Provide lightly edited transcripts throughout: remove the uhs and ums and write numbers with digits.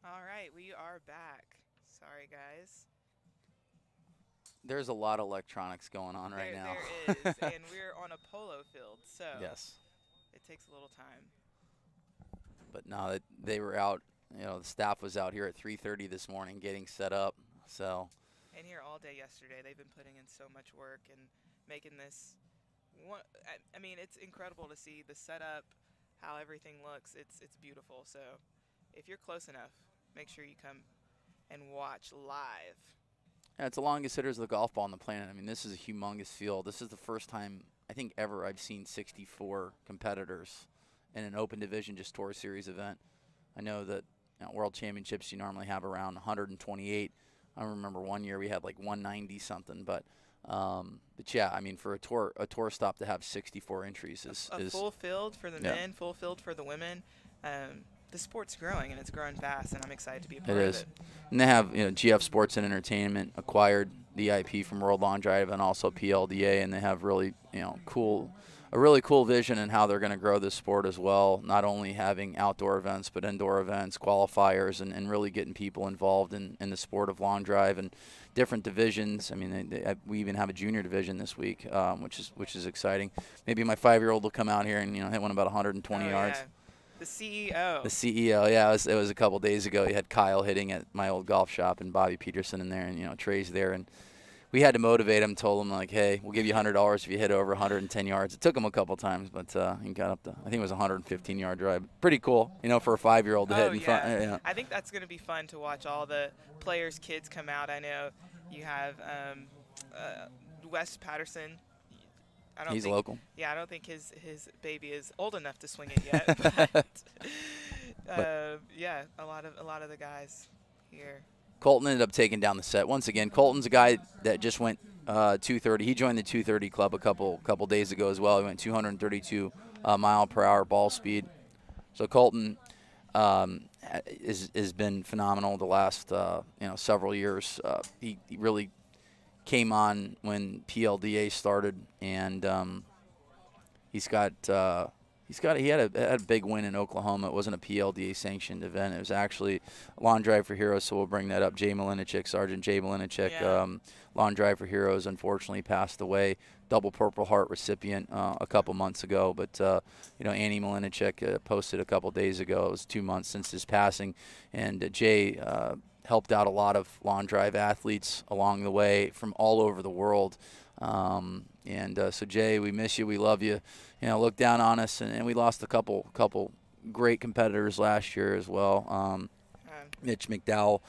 All right, we are back. Sorry, guys. There's a lot of electronics going on right There now. is, and we're on a polo field, so Yes, it takes a little time. but no, they were out. The staff was out here at 3:30 this morning getting set up. So And here all day yesterday, they've been putting in so much work and making this. I mean, it's incredible to see the setup, how everything looks. It's beautiful. So, if you're close enough, make sure you come and watch live. yeah, it's the longest hitters of the golf ball on the planet. I mean, this is a humongous field. This is the first time I think ever I've seen 64 competitors in an open division just tour series event. I know that World Championships you normally have around 128. I remember one year we had like 190 something, but yeah, I mean for a tour stop to have 64 entries A is full field for the yeah, men, full field for the women. The sport's growing and it's growing fast, and I'm excited to be a it part of is. it. And they have GF Sports and Entertainment acquired the IP from World Long Drive and also PLDA, and they have really a really cool vision in how they're going to grow this sport as well. Not only having outdoor events, but indoor events, qualifiers, and really getting people involved in the sport of long drive and different divisions. I mean, we even have a junior division this week, which is exciting. Maybe my 5-year-old will come out here and hit one about 120 Oh yards. yeah, the CEO. The CEO, yeah, it was a couple days ago. He had Kyle hitting at my old golf shop and Bobby Peterson in there, and Trey's there, and we had to motivate him. Told him like, hey, we'll give you $100 if you hit over 110 yards. It took him a couple times, but he got up to I think it was a 115-yard drive. Pretty cool, for a 5-year-old to hit Oh in front. yeah, Yeah. I think that's going to be fun to watch all the players' kids come out. I know you have Wes Patterson. I don't He's think, local, yeah, I don't think his baby is old enough to swing it yet, but but yeah, a lot of the guys here. Colton ended up taking down the set once again. Colton's a guy that just went 230. He joined the 230 club a couple days ago as well. He went 232 mile per hour ball speed. So Colton has been phenomenal the last several years. He really came on when PLDA started, and he had a big win in Oklahoma. It wasn't a PLDA sanctioned event. It was actually Lawn Drive for Heroes. So we'll bring that up. Jay Molina, Sergeant Jay Molina, Yeah. Lawn Drive for Heroes, unfortunately passed away. Double Purple Heart recipient a couple months ago. But Annie Malinicek posted a couple days ago. It was 2 months since his passing, and Jay helped out a lot of lawn drive athletes along the way from all over the world. So Jay, we miss you. We love you. Look down on us, and we lost a couple great competitors last year as well. Um, Mitch McDowell,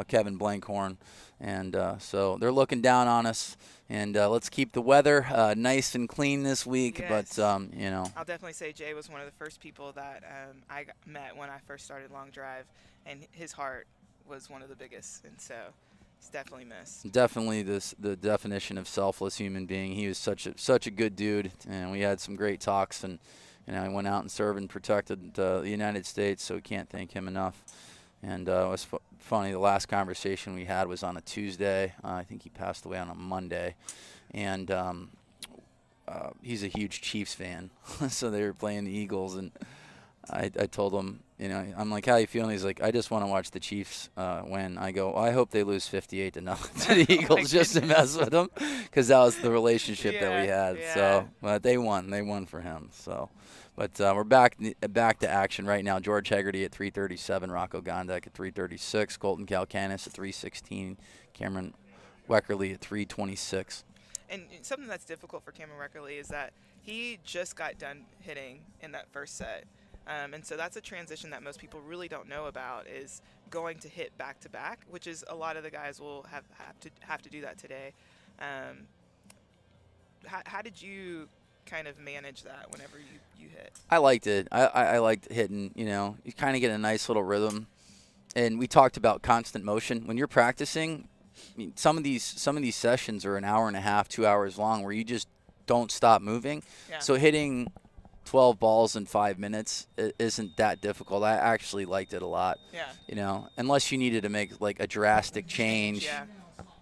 Kevin Blankhorn, and so they're looking down on us. And let's keep the weather nice and clean this week. yes. But I'll definitely say Jay was one of the first people that met when I first started long drive, and his heart was one of the biggest, and so it's definitely missed. definitely the definition of selfless human being. He was such a good dude, and we had some great talks. And he went out and served and protected the United States, so we can't thank him enough. And it was funny. The last conversation we had was on a Tuesday. I think he passed away on a Monday, and he's a huge Chiefs fan. So they were playing the Eagles, and I told him, I'm like, how you feeling? He's like, I just want to watch the Chiefs win. I go, well, I hope they lose 58-0 to the Eagles just to mess with them, because that was the relationship that we Yeah, had. yeah. So, but they won for him. So, but we're back to action right now. George Hegarty at 337, Rocco Gondek at 336, Colton Calcanis at 316, Cameron Weckerly at 326. And something that's difficult for Cameron Reckerly is that he just got done hitting in that first set. And so that's a transition that most people really don't know about, is going to hit back to back, which is a lot of the guys will have to do that today. Um, how did you kind of manage that whenever you hit? I liked it. I liked hitting. You kind of get a nice little rhythm. And we talked about constant motion when you're practicing. I mean, some of these sessions are an hour and a half, 2 hours long, where you just don't stop moving. Yeah. So hitting 12 balls in 5 minutes isn't that difficult. I actually liked it a lot. Yeah. Unless you needed to make like a drastic change. Yeah.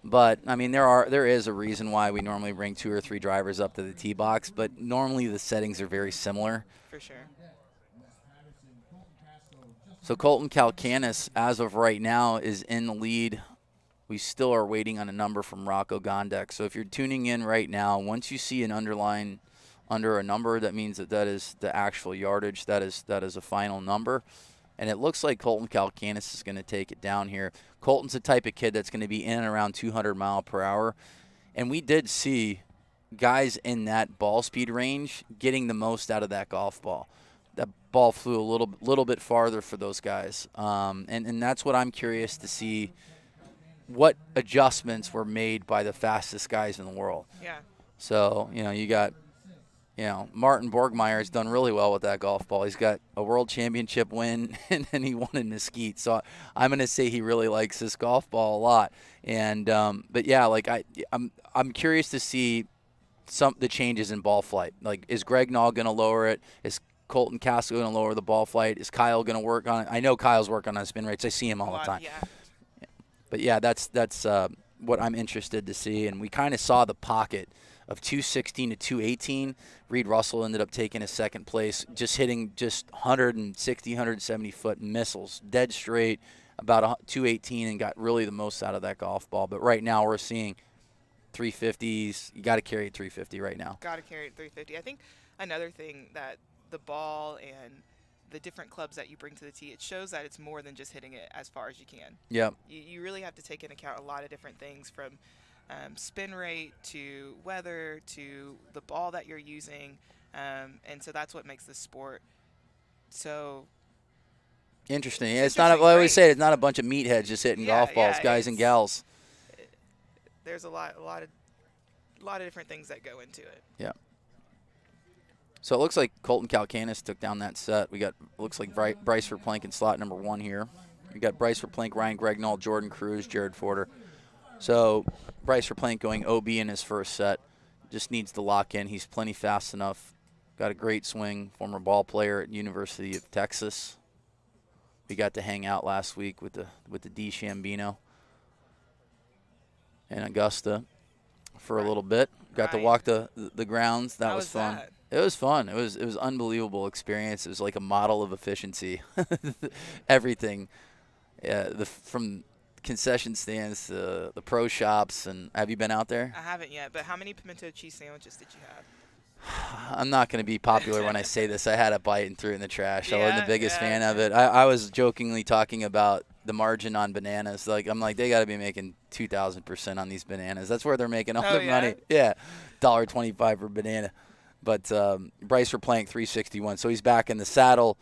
But I mean, there is a reason why we normally bring 2 or 3 drivers up to the tee box. But normally the settings are very similar. For sure. So Colton Calcanis, as of right now, is in the lead. We still are waiting on a number from Rocco Gondek. So if you're tuning in right now, once you see an underline under a number, that means that is the actual yardage. That is a final number. And it looks like Colton Calcanis is going to take it down here. Colton's the type of kid that's going to be in and around 200 mile per hour. And we did see guys in that ball speed range getting the most out of that golf ball. That ball flew a little bit farther for those guys. And that's what I'm curious to see, what adjustments were made by the fastest guys in the world. Yeah. So, you got, Martin Borgmeyer has done really well with that golf ball. He's got a world championship win, and then he won in Mesquite. So I'm going to say he really likes this golf ball a lot. And but yeah, like I'm curious to see the changes in ball flight. Like, is Greg Nall going to lower it? Is Colton Castle going to lower the ball flight? Is Kyle going to work on it? I know Kyle's working on spin rates. I see him all the time. Yeah. But yeah, that's what I'm interested to see. And we kind of saw the pocket of 216 to 218. Reed Russell ended up taking a second place, just hitting just 160, 170 foot missiles, dead straight, about 218, and got really the most out of that golf ball. But right now we're seeing 350s. You got to carry it 350 right now. Got to carry it 350. I think another thing that the ball and the different clubs that you bring to the tee, it shows that it's more than just hitting it as far as you can. Yep. You really have to take into account a lot of different things, from spin rate to weather to the ball that you're using. And so that's what makes this sport so interesting. Yeah, it's not. I always say it's not a bunch of meatheads just hitting golf balls, guys and gals. There's a lot of different things that go into it. Yeah. So it looks like Colton Calcanis took down that set. We got, looks like Bryce Verplank in slot number 1 here. We got Bryce Verplank, Ryan Gregnall, Jordan Cruz, Jared Forder. So Bryce Verplank going OB in his first set. Just needs to lock in. He's plenty fast enough. Got a great swing. Former ball player at University of Texas. We got to hang out last week with the D Shambino in Augusta for a little bit. Got to walk the grounds. That was fun. It was fun. It was unbelievable experience. It was like a model of efficiency. Everything, from concession stands to the pro shops. And have you been out there? I haven't yet, but how many pimento cheese sandwiches did you have? I'm not going to be popular when I say this. I had a bite and threw it in the trash. I wasn't the biggest fan of it. I was jokingly talking about the margin on bananas. I'm like, they got to be making 2,000% on these bananas. That's where they're making all their money. Yeah, $1.25 per banana. But Bryce Verplank 361. So he's back in the saddle.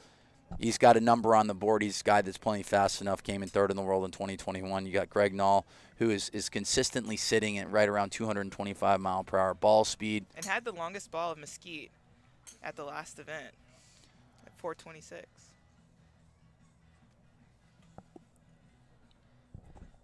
He's got a number on the board. He's a guy that's playing fast enough. Came in third in the world in 2021. You got Greg Nall, who is consistently sitting at right around 225 mile per hour ball speed. And had the longest ball of Mesquite at the last event at 426.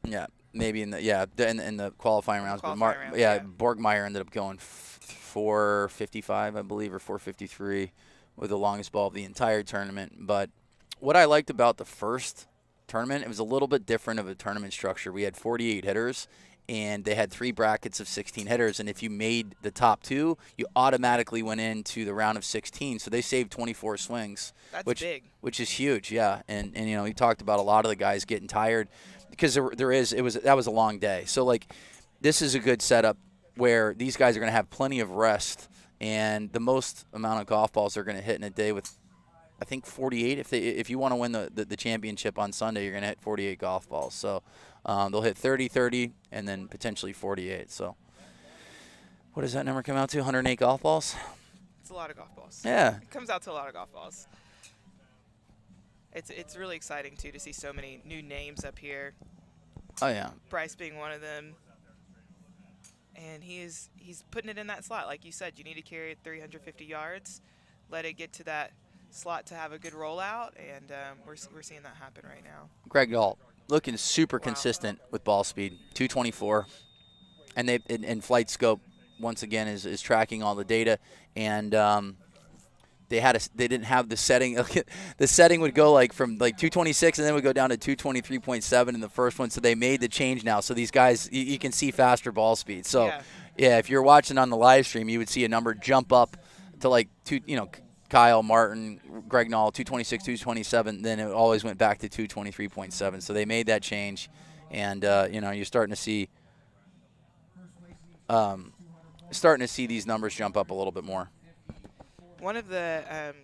Yeah, maybe in the qualifying rounds. Borgmeyer ended up going 455, I believe, or 453 with the longest ball of the entire tournament. But what I liked about the first tournament, it was a little bit different of a tournament structure. We had 48 hitters, and they had 3 brackets of 16 hitters. And if you made the top 2, you automatically went into the round of 16. So they saved 24 swings. That's big. Which is huge, yeah. And he talked about a lot of the guys getting tired because that was a long day. So this is a good setup where these guys are going to have plenty of rest, and the most amount of golf balls they're going to hit in a day with, I think, 48. If you want to win the championship on Sunday, you're going to hit 48 golf balls. So they'll hit 30, and then potentially 48. So what does that number come out to? 108 golf balls? It's a lot of golf balls. Yeah. It comes out to a lot of golf balls. It's really exciting, too, to see so many new names up here. Oh, yeah. Bryce being one of them. And he's putting it in that slot. Like you said, you need to carry it 350 yards, let it get to that slot to have a good rollout, and we're seeing that happen right now. Greg Nall looking super consistent with ball speed, 224. And and Flight Scope, once again, is tracking all the data. And they didn't have the setting. The setting would go from 226 and then would go down to 223.7 in the first one. So they made the change now. So these guys, you can see faster ball speed. So yeah, if you're watching on the live stream, you would see a number jump up to Kyle, Martin, Greg Nall, 226, 227. Then it always went back to 223.7. So they made that change, and you're starting to see these numbers jump up a little bit more. One of the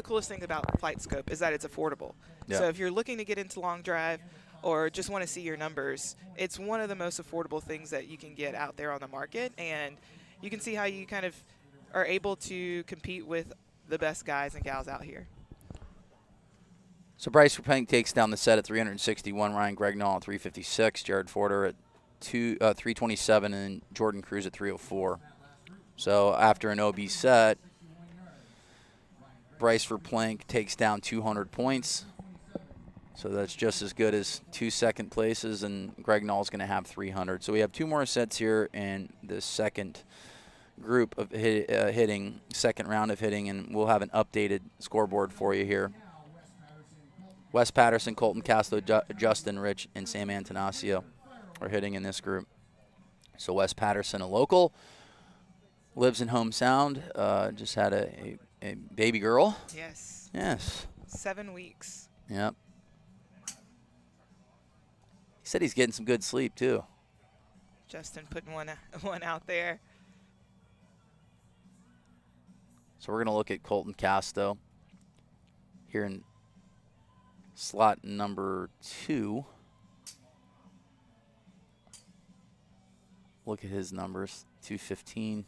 coolest things about Flight Scope is that it's affordable. Yeah. So if you're looking to get into long drive or just want to see your numbers, it's one of the most affordable things that you can get out there on the market, and you can see how you kind of are able to compete with the best guys and gals out here. So Bryce Plank takes down the set at 361, Ryan Gregnall at 356, Jared Forder at 327, and Jordan Cruz at 304. So after an OB set, Bryce Plank takes down 200 points. So that's just as good as 2 second places, and Gregnall's going to have 300. So we have 2 more sets here in the second group of hitting, second round of hitting, and we'll have an updated scoreboard for you here. Wes Patterson, Colton Castro, Justin Rich, and Sam Antanasio are hitting in this group. So Wes Patterson, a local, lives in Home Sound, just had a baby girl. Yes. Yes. 7 weeks. Yep. He said he's getting some good sleep, too. Justin putting one out there. So we're going to look at Colton Casto here in slot number 2. Look at his numbers, 215.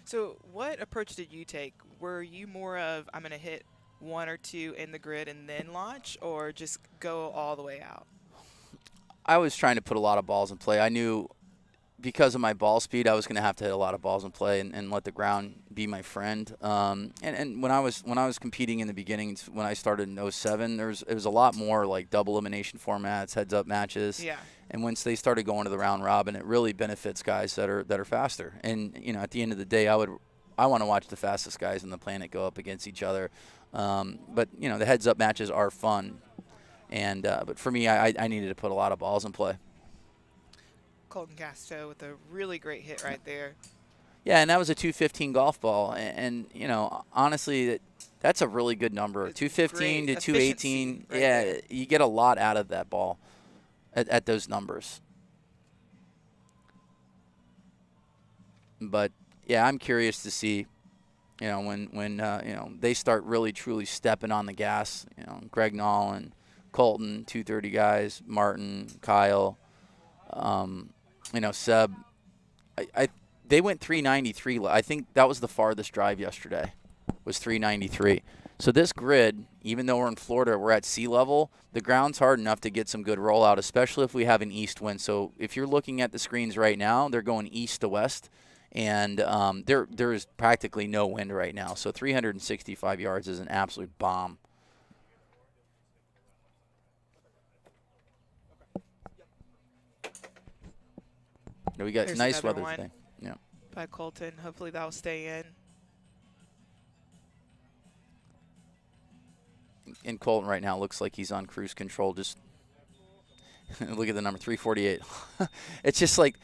So what approach did you take? Were you more of, I'm going to hit 1 or 2 in the grid and then launch, or just go all the way out? I was trying to put a lot of balls in play. I knew because of my ball speed, I was going to have to hit a lot of balls in play and let the ground be my friend. And when I was competing in the beginning, when I started in 07, it was a lot more like double elimination formats, heads-up matches. Yeah. And once they started going to the round robin, it really benefits guys that are faster. And at the end of the day, I want to watch the fastest guys on the planet go up against each other. But the heads-up matches are fun. And but for me, I needed to put a lot of balls in play. Colton Castro with a really great hit right there. Yeah, and that was a 215 golf ball. And honestly, that's a really good number. It's 215 to great 218. right Yeah, there. you get a lot out of that ball at those numbers. But, yeah, I'm curious to see, when they start really, truly stepping on the gas, Greg Nall and Colton, 230 guys, Martin, Kyle, Seb. They went 393. I think that was the farthest drive yesterday, was 393. So this grid, even though we're in Florida, we're at sea level, the ground's hard enough to get some good rollout, especially if we have an east wind. So if you're looking at the screens right now, they're going east to west, and there is practically no wind right now. So 365 yards is an absolute bomb. We got There's nice another weather one today. Yeah. by Colton. Hopefully that'll stay in. And Colton right now looks like he's on cruise control. Just look at the number, 348. It's just like,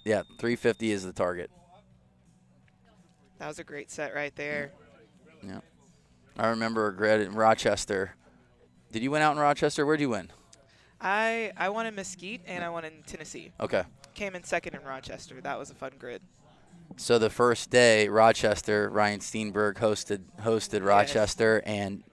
350 is the target. That was a great set right there. Yeah. I remember a grid in Rochester. Did you win out in Rochester? Where'd you win? I won in Mesquite and I won in Tennessee. Okay. Came in second in Rochester. That was a fun grid. So the first day, Rochester, Ryan Steenberg hosted Rochester, and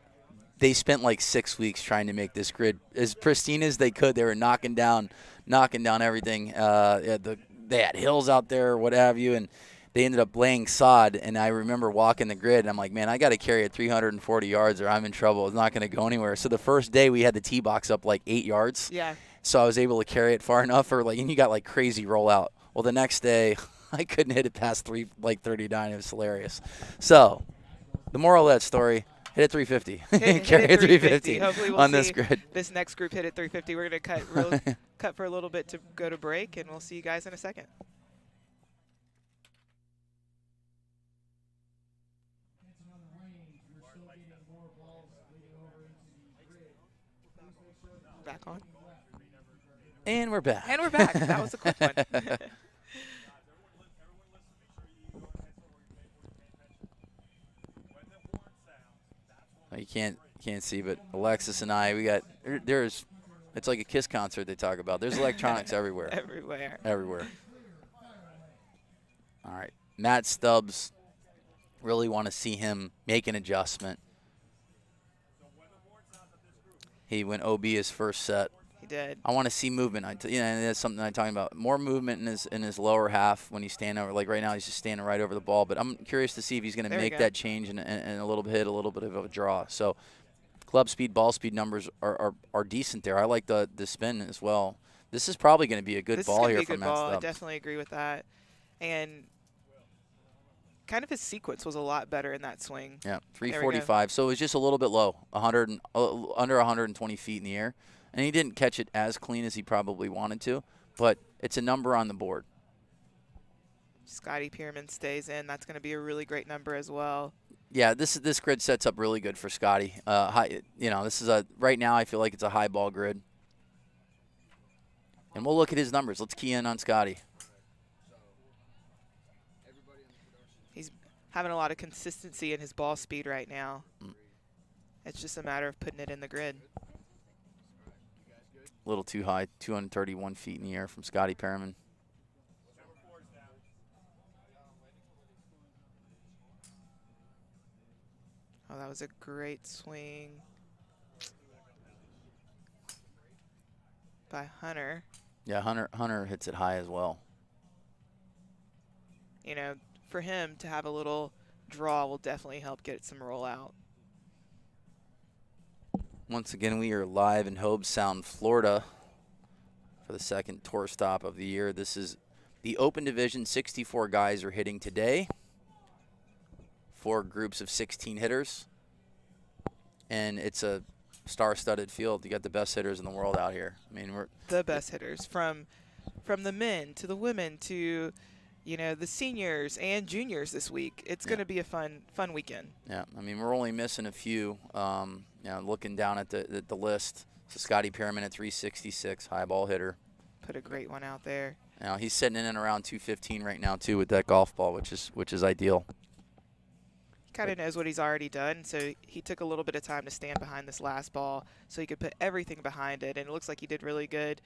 they spent like 6 weeks trying to make this grid as pristine as they could. They were knocking down everything. They had hills out there, what have you, and they ended up laying sod. And I remember walking the grid, and I'm like, man, I got to carry it 340 yards or I'm in trouble. It's not going to go anywhere. So the first day we had the tee box up like 8 yards. Yeah. So I was able to carry it far enough, and you got like crazy rollout. Well, the next day I couldn't hit it past 39. It was hilarious. So the moral of that story: hit it 350. Carry it 350 Hopefully we'll on see this grid. This next group hit at 350. We're going to cut for a little bit to go to break, and we'll see you guys in a second. Back on. And we're back. And we're back. That was a quick one. You can't see, but Alexis and I, we got there's it's like a Kiss concert they talk about. There's electronics everywhere. Everywhere. Everywhere. All right. Matt Stubbs, really want to see him make an adjustment. He went OB his first set. He did. I want to see movement. And that's something I'm talking about. More movement in his lower half when he's standing over. Like right now, he's just standing right over the ball. But I'm curious to see if he's going to make that change and a little bit of a draw. So club speed, ball speed numbers are decent there. I like the spin as well. This is probably going to be a good ball here from Matt Stubbs. I definitely agree with that. And kind of his sequence was a lot better in that swing. Yeah, 345. So it was just a little bit low, under 120 feet in the air. And he didn't catch it as clean as he probably wanted to, but it's a number on the board. Scotty Pierman stays in. That's going to be a really great number as well. Yeah, this grid sets up really good for Scotty. This is right now I feel like it's a high ball grid. And we'll look at his numbers. Let's key in on Scotty. He's having a lot of consistency in his ball speed right now. It's just a matter of putting it in the grid. A little too high, 231 feet in the air from Scotty Pierman. Oh, that was a great swing by Hunter. Yeah, Hunter hits it high as well. You know, for him to have a little draw will definitely help get some roll out. Once again, we are live in Hobe Sound, Florida for the second tour stop of the year. This is the Open Division. 64 guys are hitting today. 4 groups of 16 hitters. And it's a star-studded field. You got the best hitters in the world out here. I mean, we're the best hitters from the men to the women to, you know, the seniors and juniors this week. It's going to be a fun weekend. Yeah, I mean, we're only missing a few. Looking down at the list, so Scotty Pierman at 366, high ball hitter. Put a great one out there. Now he's sitting in and around 215 right now too with that golf ball, which is ideal. He kind of knows what he's already done, so he took a little bit of time to stand behind this last ball so he could put everything behind it, and it looks like he did really good.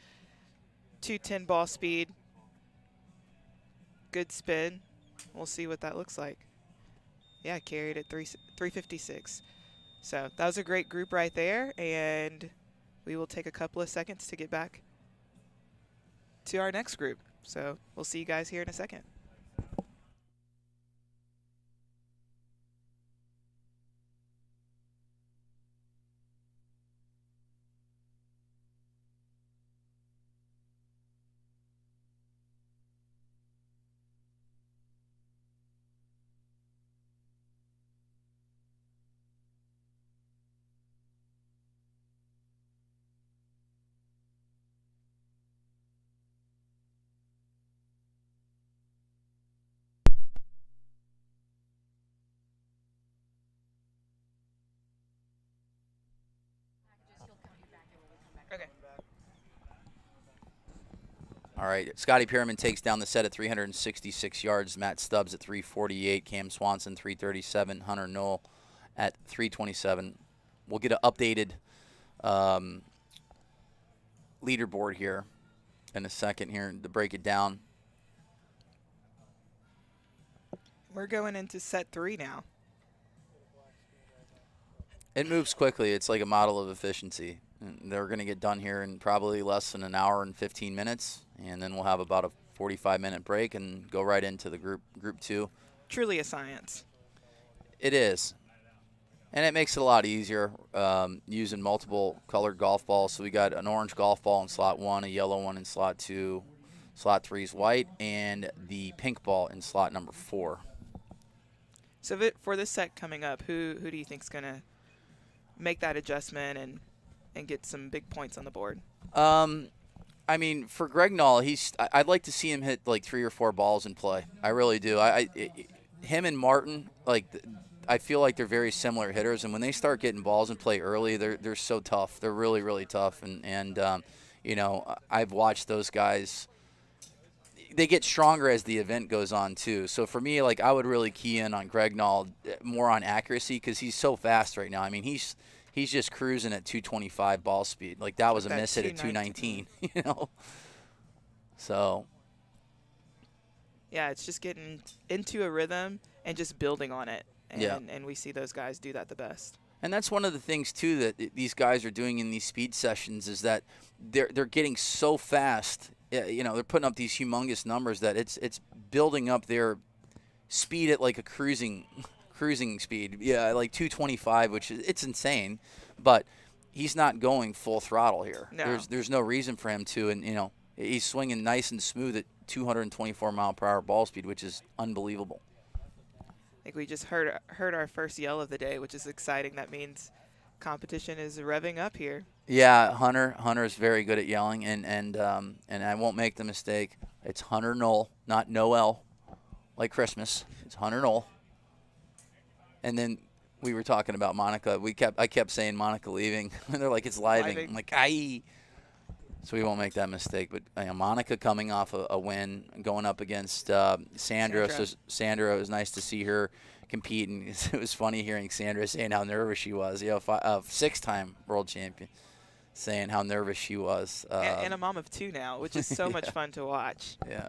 210 ball speed. Good spin. We'll see what that looks like. Yeah, carried at 356. So that was a great group right there, and we will take a couple of seconds to get back to our next group. So we'll see you guys here in a second. Okay. All right, Scotty Pierman takes down the set at 366 yards. Matt Stubbs at 348. Cam Swanson 337. Hunter Knoll at 327. We'll get an updated leaderboard here in a second here to break it down. We're going into set 3 now. It moves quickly. It's like a model of efficiency. And they're going to get done here in probably less than an hour and 15 minutes, and then we'll have about a 45-minute break and go right into the group 2. Truly a science. It is. And it makes it a lot easier using multiple colored golf balls. So we got an orange golf ball in slot 1, a yellow one in slot 2, slot 3 is white, and the pink ball in slot number 4. So for this set coming up, who do you think is going to make that adjustment and get some big points on the board? I mean, for Greg Knoll, I'd like to see him hit like 3 or 4 balls in play. I really do. Him and Martin, I feel like they're very similar hitters, and when they start getting balls in play early, they're so tough. They're really, really tough, and I've watched those guys. they get stronger as the event goes on too. So for me, like I would really key in on Greg Nall more on accuracy because he's so fast right now. I mean, he's just cruising at 225 ball speed. Like that was a miss hit at 219. You know. So. Yeah, it's just getting into a rhythm and just building on it. And we see those guys do that the best. And that's one of the things too that these guys are doing in these speed sessions is that they're getting so fast. You know, they're putting up these humongous numbers that it's building up their speed at like a cruising speed. Yeah, like 225, which is it's insane, but he's not going full throttle here. No. There's no reason for him to, and you know, he's swinging nice and smooth at 224 mile per hour ball speed, which is unbelievable. I think we just heard our first yell of the day, which is exciting. That means competition is revving up here. Yeah, Hunter is very good at yelling, and I won't make the mistake. It's Hunter Knoll, not Noel, like Christmas. It's Hunter Knoll. And then we were talking about Monica. I kept saying Monica leaving, and they're like, it's living. I'm like, aye. So we won't make that mistake. But Monica coming off a win, going up against Sandra. So Sandra, it was nice to see her compete. And it was funny hearing Sandra saying how nervous she was. You know, six-time world champion, saying how nervous she was. And a mom of two now, which is so much fun to watch. Yeah.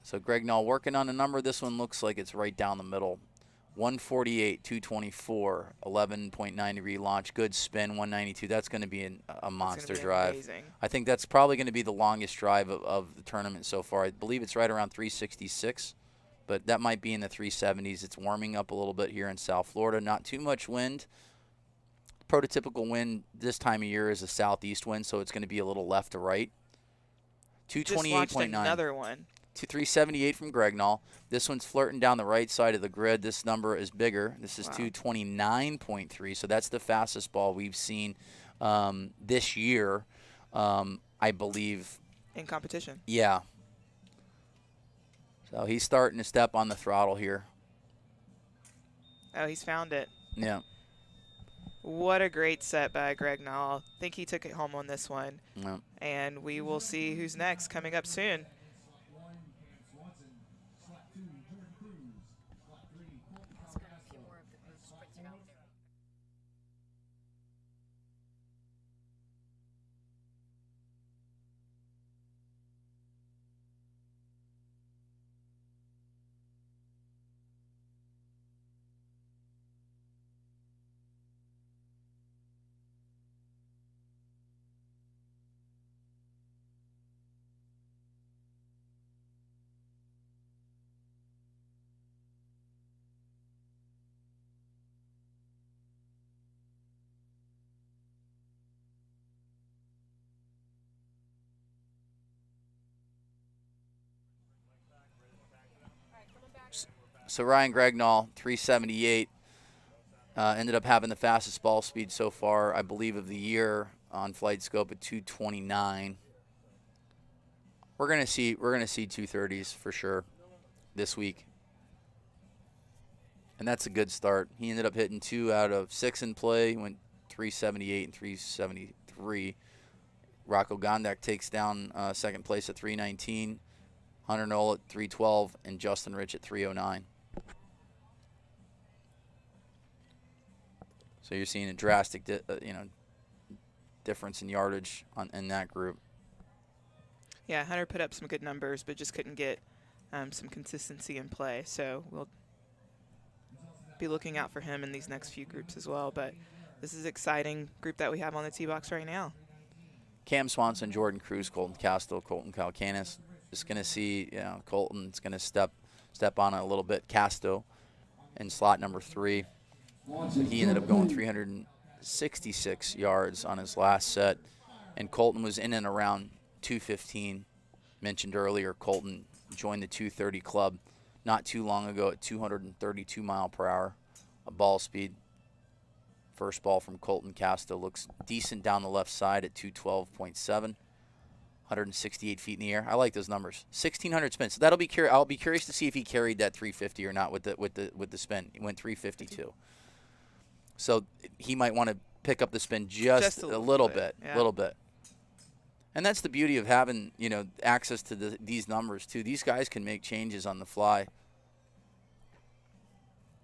So Greg Nall working on a number. This one looks like it's right down the middle. 148, 224, 11.9 degree launch, good spin, 192. That's going to be a monster drive. Amazing. I think that's probably going to be the longest drive of the tournament so far. I believe it's right around 366, but that might be in the 370s. It's warming up a little bit here in South Florida. Not too much wind. Prototypical wind this time of year is a southeast wind, so it's going to be a little left to right. 228.9. Just watched another one. 378 from Greg Nall. This one's flirting down the right side of the grid. This number is bigger. This is 229.3, so that's the fastest ball we've seen this year, I believe. In competition. Yeah. So he's starting to step on the throttle here. Oh, he's found it. Yeah. What a great set by Greg Nall. I think he took it home on this one. Yeah. And we will see who's next coming up soon. So Ryan Greg Nall, 378, ended up having the fastest ball speed so far, I believe, of the year on Flight Scope at 229. We're gonna see 230s for sure this week, and that's a good start. He ended up hitting 2 out of 6 in play, went 378 and 373. Rocco Gondak takes down second place at 319. Hunter Knoll at 312 and Justin Rich at 309. So you're seeing a drastic, difference in yardage in that group. Yeah, Hunter put up some good numbers, but just couldn't get some consistency in play. So we'll be looking out for him in these next few groups as well. But this is an exciting group that we have on the tee box right now. Cam Swanson, Jordan Cruz, Colton Castile, Colton Calcanis. Just going to see, Colton's going to step on it a little bit. Casto in slot number 3. He ended up going 366 yards on his last set, and Colton was in and around 215. Mentioned earlier, Colton joined the 230 club not too long ago at 232 mile per hour, a ball speed. First ball from Colton Casto looks decent down the left side at 212.7. 168 feet in the air. I like those numbers. 1,600 spins. So that'll be I'll be curious to see if he carried that 350 or not with the spin. He went 352. So he might want to pick up the spin just a little bit. Yeah. Little bit. And that's the beauty of having, access to these numbers, too. These guys can make changes on the fly.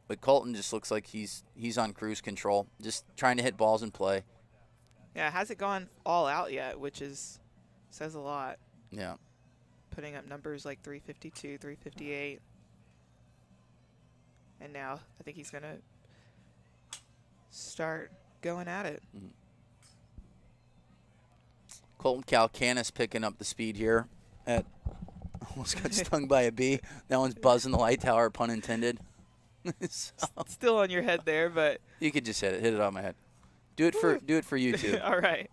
But Colton just looks like he's on cruise control, just trying to hit balls in play. Yeah, hasn't gone all out yet, which says a lot. Yeah. Putting up numbers like 352, 358. And now I think he's going to start going at it. Mm-hmm. Colton Calcanis picking up the speed here. Almost got stung by a bee. That one's buzzing the light tower, pun intended. So, still on your head there, but you could just hit it on my head. Do it for YouTube. All right.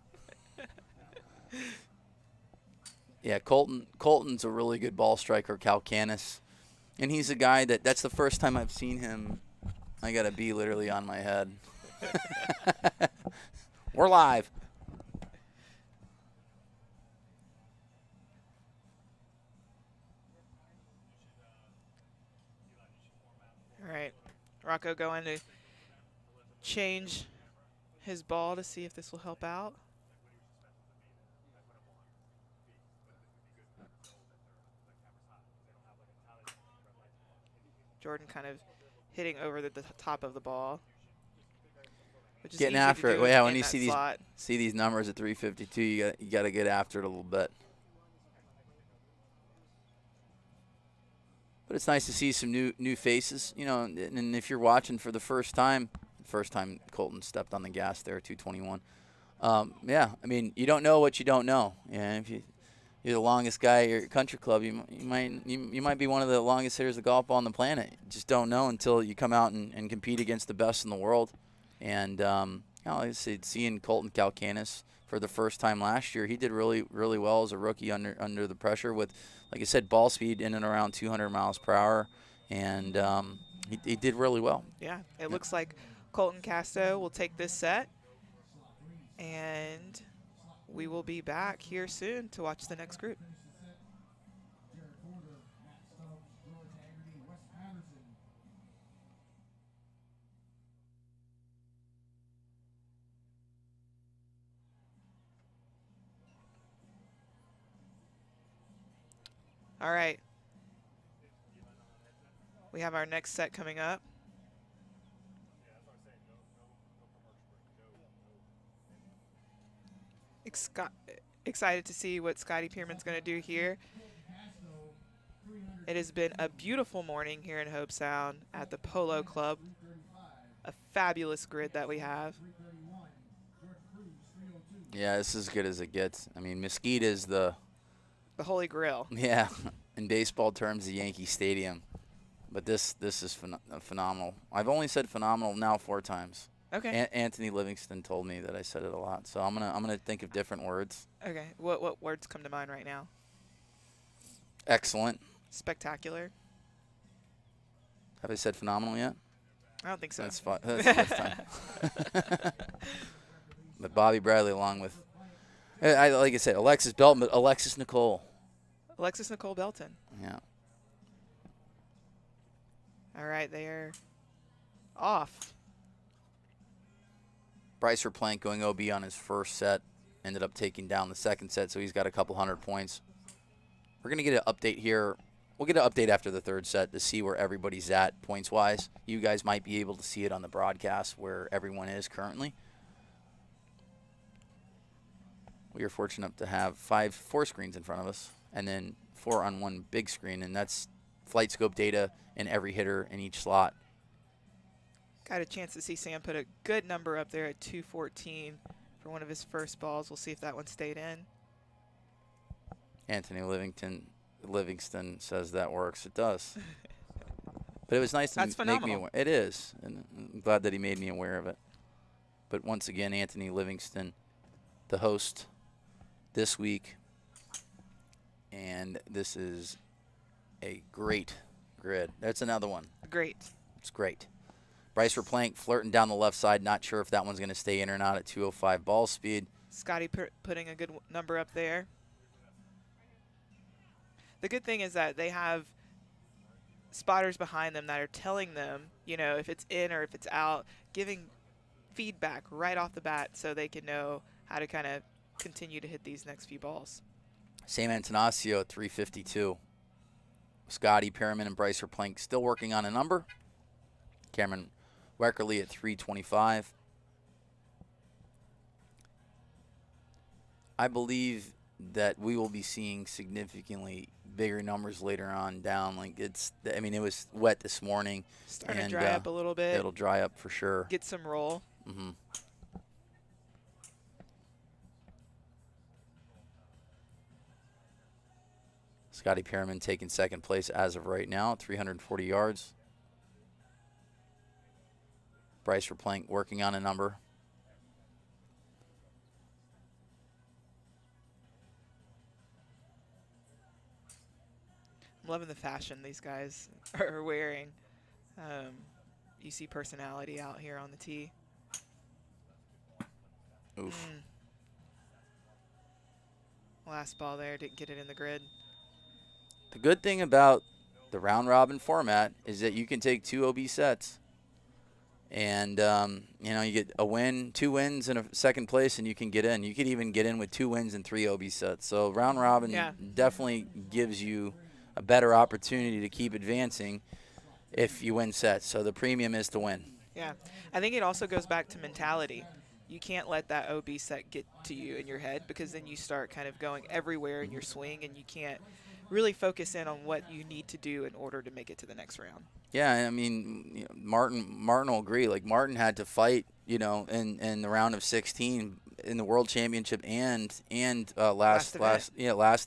Yeah, Colton's a really good ball striker, Calcanis. And he's a guy that's the first time I've seen him. I got a bee literally on my head. We're live. All right. Rocco going to change his ball to see if this will help out. Jordan kind of hitting over the top of the ball. Which is getting easy after to it. do Well, yeah, in when you that see these numbers at 352, you got to get after it a little bit. But it's nice to see some new faces, and if you're watching for the first time Colton stepped on the gas there, 221. Yeah, I mean, you don't know what you don't know. And if you're the longest guy at your country club, you might be one of the longest hitters of golf ball on the planet. You just don't know until you come out and compete against the best in the world. And like I said, seeing Colton Calcanis for the first time last year, he did really, really well as a rookie under the pressure with, like I said, ball speed in and around 200 miles per hour. And he did really well. Yeah, it looks like Colton Casto will take this set. And we will be back here soon to watch the next group. All right. We have our next set coming up. Excited to see what Scotty Pierman's going to do here. It has been a beautiful morning here in Hobe Sound at the Polo Club. A fabulous grid that we have. Yeah, this is as good as it gets. I mean, Mesquite is the Holy Grail. Yeah, in baseball terms, the Yankee Stadium. But this is phenomenal. I've only said phenomenal now 4 times. Okay. Anthony Livingston told me that I said it a lot, so I'm gonna think of different words. Okay. What words come to mind right now? Excellent. Spectacular. Have I said phenomenal yet? I don't think so. That's fine. That's the first time. But Bobby Bradley, along with, like I said, Alexis Belton, but Alexis Nicole. Alexis Nicole Belton. Yeah. All right, they are off. Bryce Plank going OB on his first set, ended up taking down the second set, so he's got a couple hundred points. We're going to get an update here. We'll get an update after the third set to see where everybody's at points-wise. You guys might be able to see it on the broadcast where everyone is currently. We are fortunate to have 4 screens in front of us, and then 4 on one big screen, and that's flight scope data and every hitter in each slot. Got a chance to see Sam put a good number up there at 214 for one of his first balls. We'll see if that one stayed in. Anthony Livingston says that works. It does. But it was nice to make me aware. It is, and I'm glad that he made me aware of it. But once again, Anthony Livingston, the host this week, and this is a great grid. That's another one. Great. It's great. Bryce Plank flirting down the left side. Not sure if that one's going to stay in or not at 205 ball speed. Scotty putting a good number up there. The good thing is that they have spotters behind them that are telling them, if it's in or if it's out, giving feedback right off the bat so they can know how to kind of continue to hit these next few balls. Sam Antonaccio at 352. Scotty Perriman and Bryce Plank still working on a number. Cameron Weckerly at 325. I believe that we will be seeing significantly bigger numbers later on down. Like I mean, it was wet this morning. Starting to dry up a little bit. It'll dry up for sure. Get some roll. Mm-hmm. Scotty Perriman taking second place as of right now, 340 yards. Bryce Plank working on a number. I'm loving the fashion these guys are wearing. You see personality out here on the tee. Oof. Last ball there, didn't get it in the grid. The good thing about the round robin format is that you can take 2 OB sets. And, you get a win, 2 wins, and a second place, and you can get in. You could even get in with 2 wins and 3 OB sets. So round robin definitely gives you a better opportunity to keep advancing if you win sets. So the premium is to win. Yeah. I think it also goes back to mentality. You can't let that OB set get to you in your head, because then you start kind of going everywhere in your swing, and you can't really focus in on what you need to do in order to make it to the next round. Yeah, I mean, Martin will agree. Like, Martin had to fight, in the round of 16 in the World Championship and last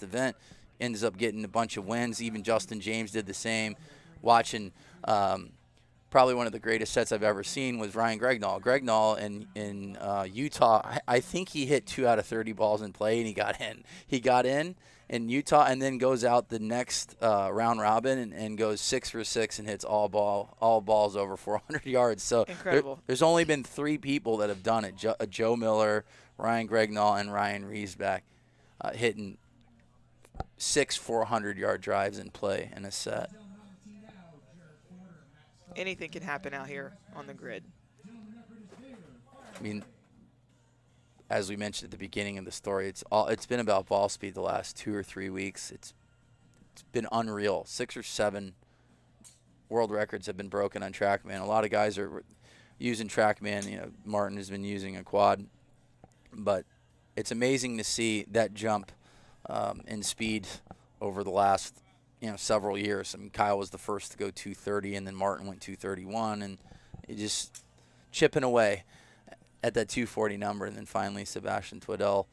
event. Ends up getting a bunch of wins. Even Justin James did the same. Watching probably one of the greatest sets I've ever seen was Ryan Gregnall. Gregnall in Utah, I think he hit 2 out of 30 balls in play, and he got in. He got in Utah, and then goes out the next round robin and goes 6 for 6 and hits all balls over 400 yards. So incredible. There's only been 3 people that have done it: Joe Miller, Ryan Gregnall, and Ryan Riesbeck, hitting 6 400-yard drives in play in a set. Anything can happen out here on the grid. I mean, as we mentioned at the beginning of the story, it's been about ball speed the last 2 or 3 weeks. It's been unreal. 6 or 7 world records have been broken on TrackMan. A lot of guys are using TrackMan. Martin has been using a quad, but it's amazing to see that jump in speed over the last several years. I mean, Kyle was the first to go 230, and then Martin went 231, and it just chipping away at that 240 number. And then finally Sebastian Twiddell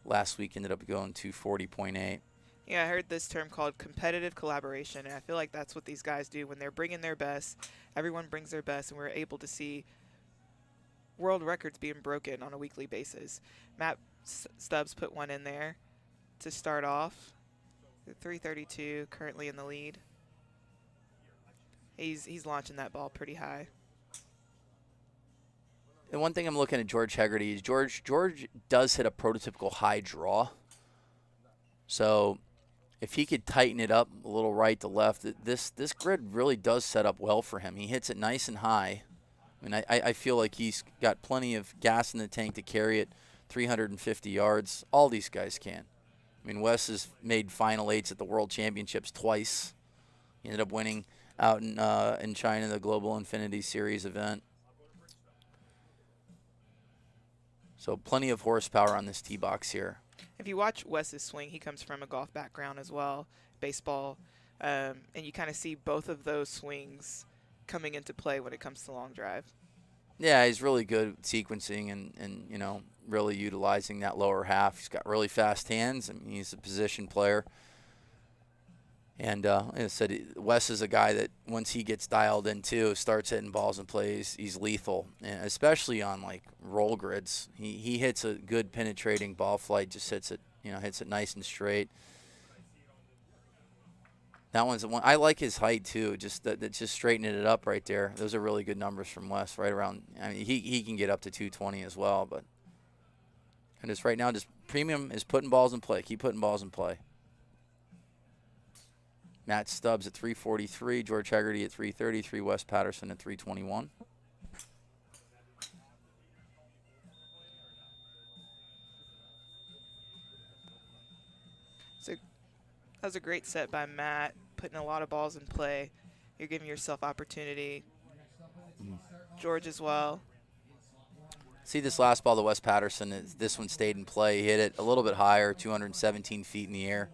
last week ended up going 240.8. Yeah, I heard this term called competitive collaboration, and I feel like that's what these guys do when they're bringing their best. Everyone brings their best, and we're able to see world records being broken on a weekly basis. Matt Stubbs put one in there to start off. 332, currently in the lead. He's launching that ball pretty high. And one thing I'm looking at George Hegarty is George does hit a prototypical high draw. So if he could tighten it up a little right to left, this grid really does set up well for him. He hits it nice and high. I mean, I feel like he's got plenty of gas in the tank to carry it 350 yards. All these guys can. I mean, Wes has made Final 8s at the World Championships twice. He ended up winning out in China, the Global Infinity Series event. So plenty of horsepower on this tee box here. If you watch Wes's swing, he comes from a golf background as well, baseball, and you kind of see both of those swings coming into play when it comes to long drive. Yeah, he's really good at sequencing and really utilizing that lower half. He's got really fast hands. I mean, he's a position player. And like I said, Wes is a guy that once he gets dialed in too, starts hitting balls and plays, he's lethal, and especially on like roll grids. He hits a good penetrating ball flight, just hits it nice and straight. That one's the one. I like his height too. Just straightening it up right there. Those are really good numbers from Wes. Right around. I mean, he can get up to 220 as well. But and just right now, just premium is putting balls in play. Keep putting balls in play. Matt Stubbs at 343, George Hegarty at 333, Wes Patterson at 321. That was a great set by Matt, putting a lot of balls in play. You're giving yourself opportunity. George as well. See this last ball to Wes Patterson, this one stayed in play. He hit it a little bit higher, 217 feet in the air,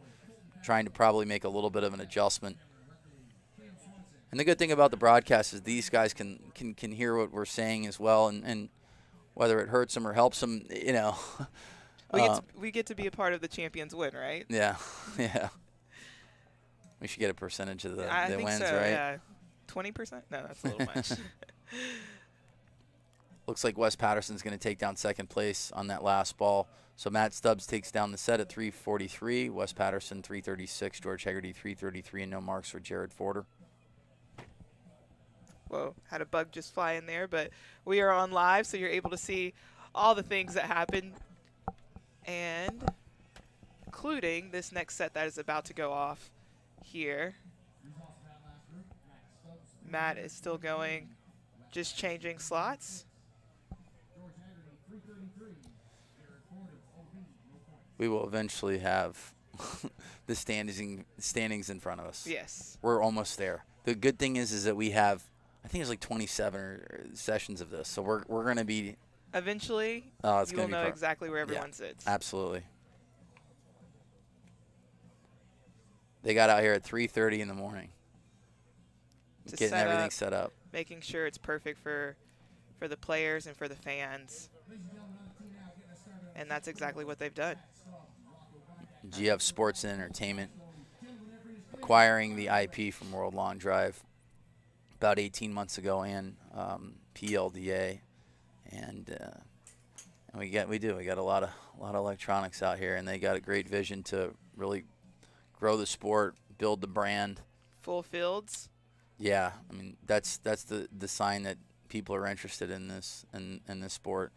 trying to probably make a little bit of an adjustment. And the good thing about the broadcast is these guys can hear what we're saying as well, and whether it hurts them or helps them, you know. We get to be a part of the champions win, right? Yeah, yeah. We should get a percentage of the I think wins, so, right? Yeah, 20%? No, that's a little much. Looks like Wes Patterson's going to take down second place on that last ball. So Matt Stubbs takes down the set at 343. Wes Patterson 336. George Hegarty 333, and no marks for Jared Forder. Whoa, had a bug just fly in there, but we are on live, so you're able to see all the things that happen, and including this next set that is about to go off here. Matt is still going, just changing slots. We will eventually have the standings in front of us. Yes. We're almost there. The good thing is that we have, I think it's like 27 sessions of this, so we're going to be. Eventually, you will know exactly where everyone sits. Absolutely. They got out here at 3:30 in the morning, getting everything set up, making sure it's perfect for the players and for the fans. And that's exactly what they've done. GF Sports and Entertainment acquiring the IP from World Long Drive about 18 months ago, and PLDA, and we got a lot of electronics out here, and they got a great vision to really grow the sport, build the brand. Full fields. Yeah, I mean that's the sign that people are interested in this sport.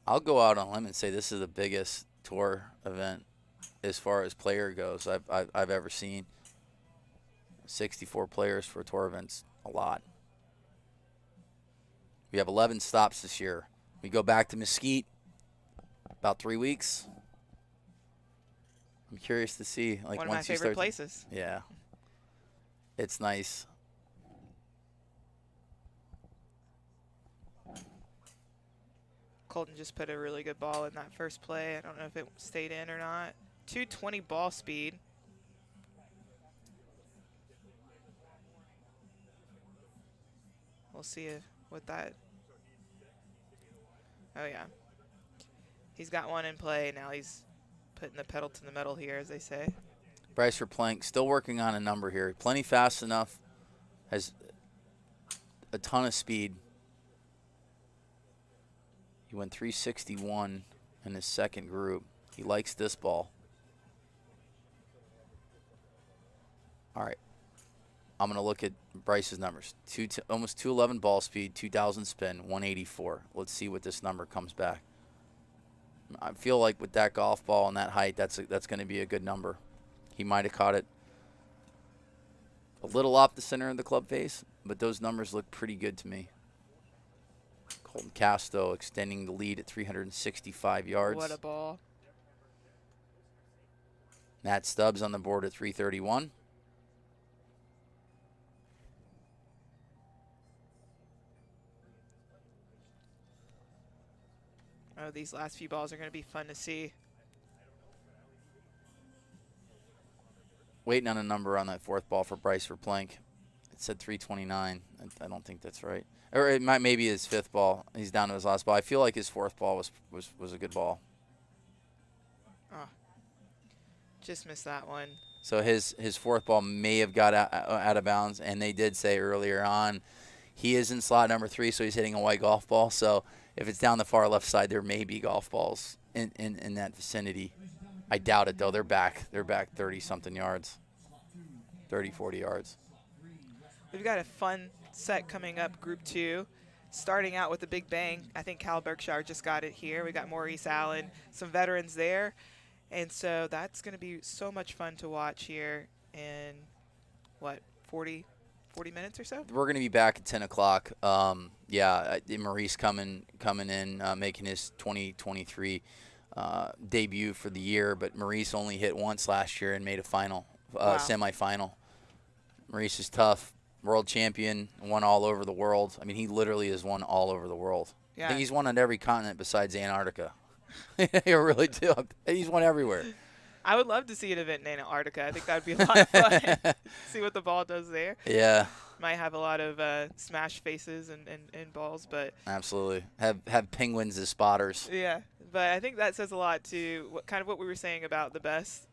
I'll go out on a limb and say this is the biggest tour event as far as player goes I've ever seen. 64 players for a tour event's a lot. We have 11 stops this year. We go back to Mesquite about 3 weeks. I'm curious to see, like, one of my favorite places. Yeah, it's nice. Colton just put a really good ball in that first play. I don't know if it stayed in or not. 220 ball speed. We'll see what that. Oh, yeah. He's got one in play. Now he's putting the pedal to the metal here, as they say. Bryce Verplank still working on a number here. Plenty fast enough. Has a ton of speed. He went 361 in his second group. He likes this ball. All right. I'm going to look at Bryce's numbers. Almost 211 ball speed, 2,000 spin, 184. Let's see what this number comes back. I feel like with that golf ball and that height, that's going to be a good number. He might have caught it a little off the center of the club face, but those numbers look pretty good to me. Colton Casto extending the lead at 365 yards. What a ball. Matt Stubbs on the board at 331. Oh, these last few balls are going to be fun to see. Waiting on a number on that fourth ball for Bryce Verplank. It said 329. I don't think that's right. Or it might maybe his fifth ball. He's down to his last ball. I feel like his fourth ball was a good ball. Oh, just missed that one. So his fourth ball may have got out of bounds, and they did say earlier on he is in slot number 3, so he's hitting a white golf ball. So if it's down the far left side, there may be golf balls in that vicinity. I doubt it, though. They're back 30-something yards, 30, 40 yards. We've got a fun set coming up, Group 2. Starting out with a big bang. I think Cal Berkshire just got it here. We got Maurice Allen, some veterans there. And so that's going to be so much fun to watch here in, what, 40 minutes or so? We're going to be back at 10 o'clock. Maurice coming in, making his 2023 debut for the year, but Maurice only hit once last year and made a semifinal. Maurice is tough, world champion, won all over the world. I mean, he literally has won all over the world. Yeah. I think he's won on every continent besides Antarctica. I really do. He's won everywhere. I would love to see an event in Antarctica. I think that would be a lot of fun. See what the ball does there. Yeah. Might have a lot of smash faces and balls, but absolutely have penguins as spotters. Yeah, but I think that says a lot to what we were saying about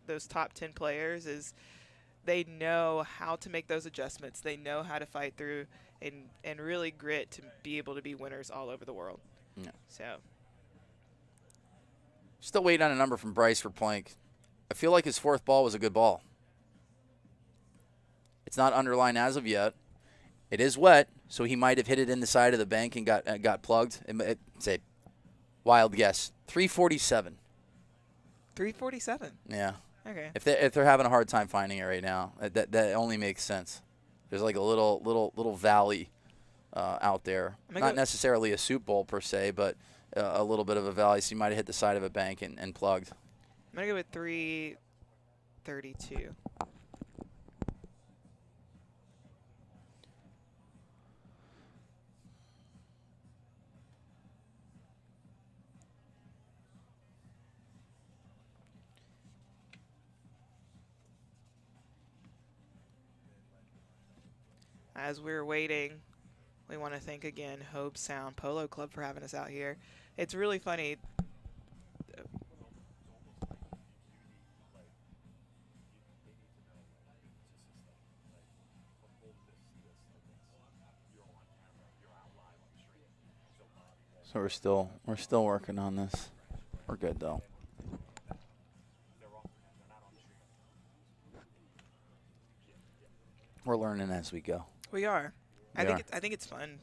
those top 10 players is they know how to make those adjustments. They know how to fight through and really grit to be able to be winners all over the world. Yeah. So still waiting on a number from Bryce for Plank. I feel like his fourth ball was a good ball. It's not underlined as of yet. It is wet, so he might have hit it in the side of the bank and got plugged. Say, wild guess, 347. 347. Yeah. Okay. If they're having a hard time finding it right now, that only makes sense. There's like a little valley out there. Not necessarily a soup bowl per se, but a little bit of a valley. So you might have hit the side of a bank and plugged. I'm gonna go with 332. As we're waiting, we want to thank again Hobe Sound Polo Club for having us out here. It's really funny. So we're still working on this. We're good though. We're learning as we go. We are. I think it's fun.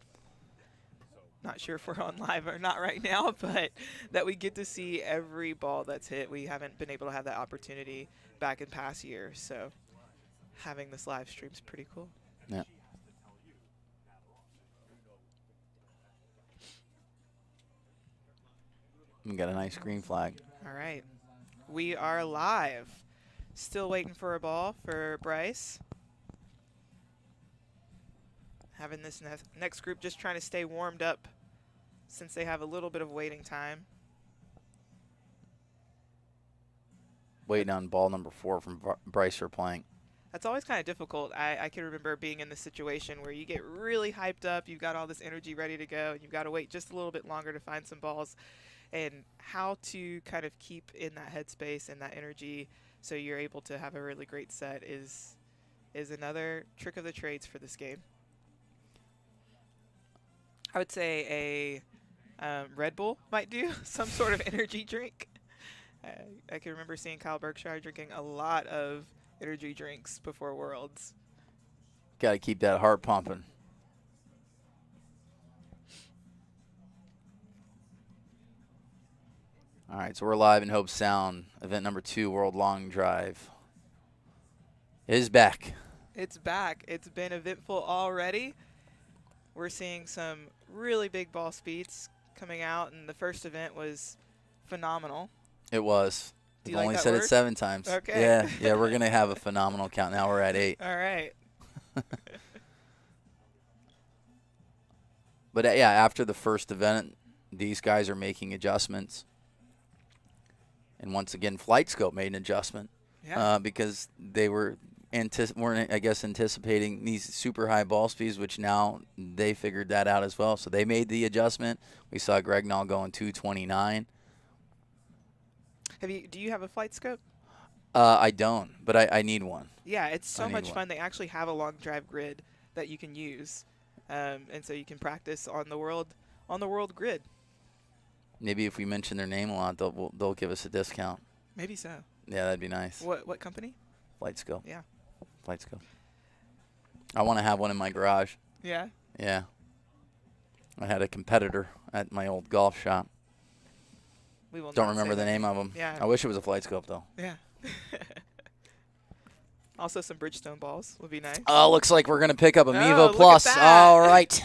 Not sure if we're on live or not right now, but that we get to see every ball that's hit. We haven't been able to have that opportunity back in past years, so having this live stream is pretty cool. Yeah. We got a nice green flag. All right. We are live. Still waiting for a ball for Bryce. Having this next group just trying to stay warmed up since they have a little bit of waiting time. Waiting on ball number 4 from Bryce for Plank. That's always kind of difficult. I can remember being in this situation where you get really hyped up, you've got all this energy ready to go, and you've got to wait just a little bit longer to find some balls. And how to kind of keep in that headspace and that energy so you're able to have a really great set is another trick of the trades for this game. I would say a Red Bull might do, some sort of energy drink. I can remember seeing Kyle Berkshire drinking a lot of energy drinks before Worlds. Got to keep that heart pumping. All right, so we're live in Hobe Sound. Event number 2, World Long Drive, is back. It's back. It's been eventful already. We're seeing some really big ball speeds coming out, and the first event was phenomenal. It was. We've only said it 7 times. Okay. Yeah, we're going to have a phenomenal count. Now we're at 8. All right. But, yeah, after the first event, these guys are making adjustments. And once again, Flight Scope made an adjustment because they weren't, I guess, anticipating these super high ball speeds, which now they figured that out as well. So they made the adjustment. We saw Greg Nall going 229. Do you have a Flight Scope? I don't, but I need one. Yeah, it's so much fun. They actually have a long drive grid that you can use, and so you can practice on the world grid. Maybe if we mention their name a lot, they'll give us a discount. Maybe so. Yeah, that'd be nice. What company? Flight Scope. Yeah. Flight Scope. I want to have one in my garage. Yeah? Yeah. I had a competitor at my old golf shop. We will Don't remember the name of them. Yeah. I wish it was a Flight Scope, though. Yeah. Also, some Bridgestone balls would be nice. Oh, looks like we're going to pick up a Oh, Mevo look Plus. at that. All right.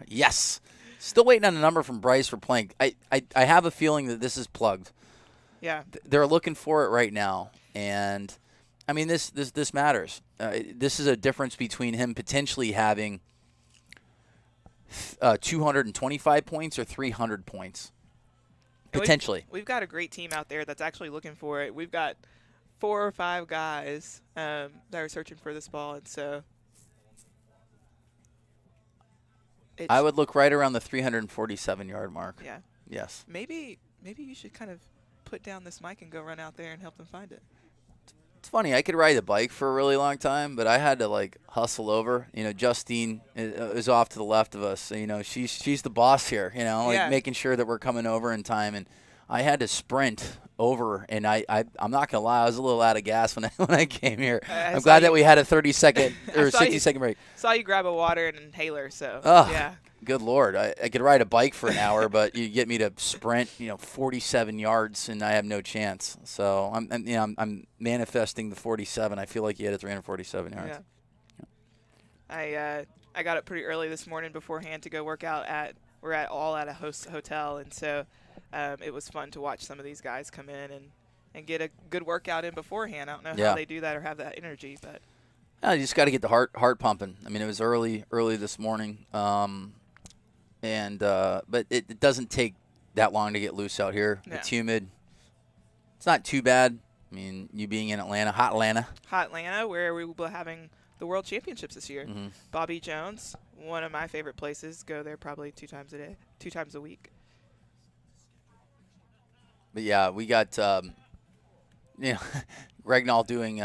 Yes. Still waiting on a number from Bryce for Plank. I have a feeling that this is plugged. Yeah. They're looking for it right now, and I mean this matters. This is a difference between him potentially having 225 points or 300 points. Potentially. We've got a great team out there that's actually looking for it. We've got 4 or 5 guys that are searching for this ball, and so I would look right around the 347-yard mark. Yeah. Yes. Maybe you should kind of put down this mic and go run out there and help them find it. It's funny. I could ride a bike for a really long time, but I had to like hustle over. Justine is off to the left of us. So, she's the boss here. Making sure that we're coming over in time, and I had to sprint over. And I'm not gonna lie, I was a little out of gas when I came here. I'm glad that we had a 30-second or 60-second break. Saw you grab a water and inhaler, so yeah. Good Lord, I could ride a bike for an hour, but you get me to sprint, 47 yards, and I have no chance. So I'm manifesting the 47. I feel like you had a 347 yards. Yeah. I got up pretty early this morning beforehand to go work out we're all at a host hotel, and so it was fun to watch some of these guys come in and get a good workout in beforehand. I don't know how they do that or have that energy, but you just got to get the heart pumping. I mean, it was early this morning. But it doesn't take that long to get loose out here. No. It's humid. It's not too bad. I mean, you being in Atlanta, hot Atlanta, where we will be having the World Championships this year. Mm-hmm. Bobby Jones, one of my favorite places. Go there probably 2 times a week. But yeah, we got Regnall doing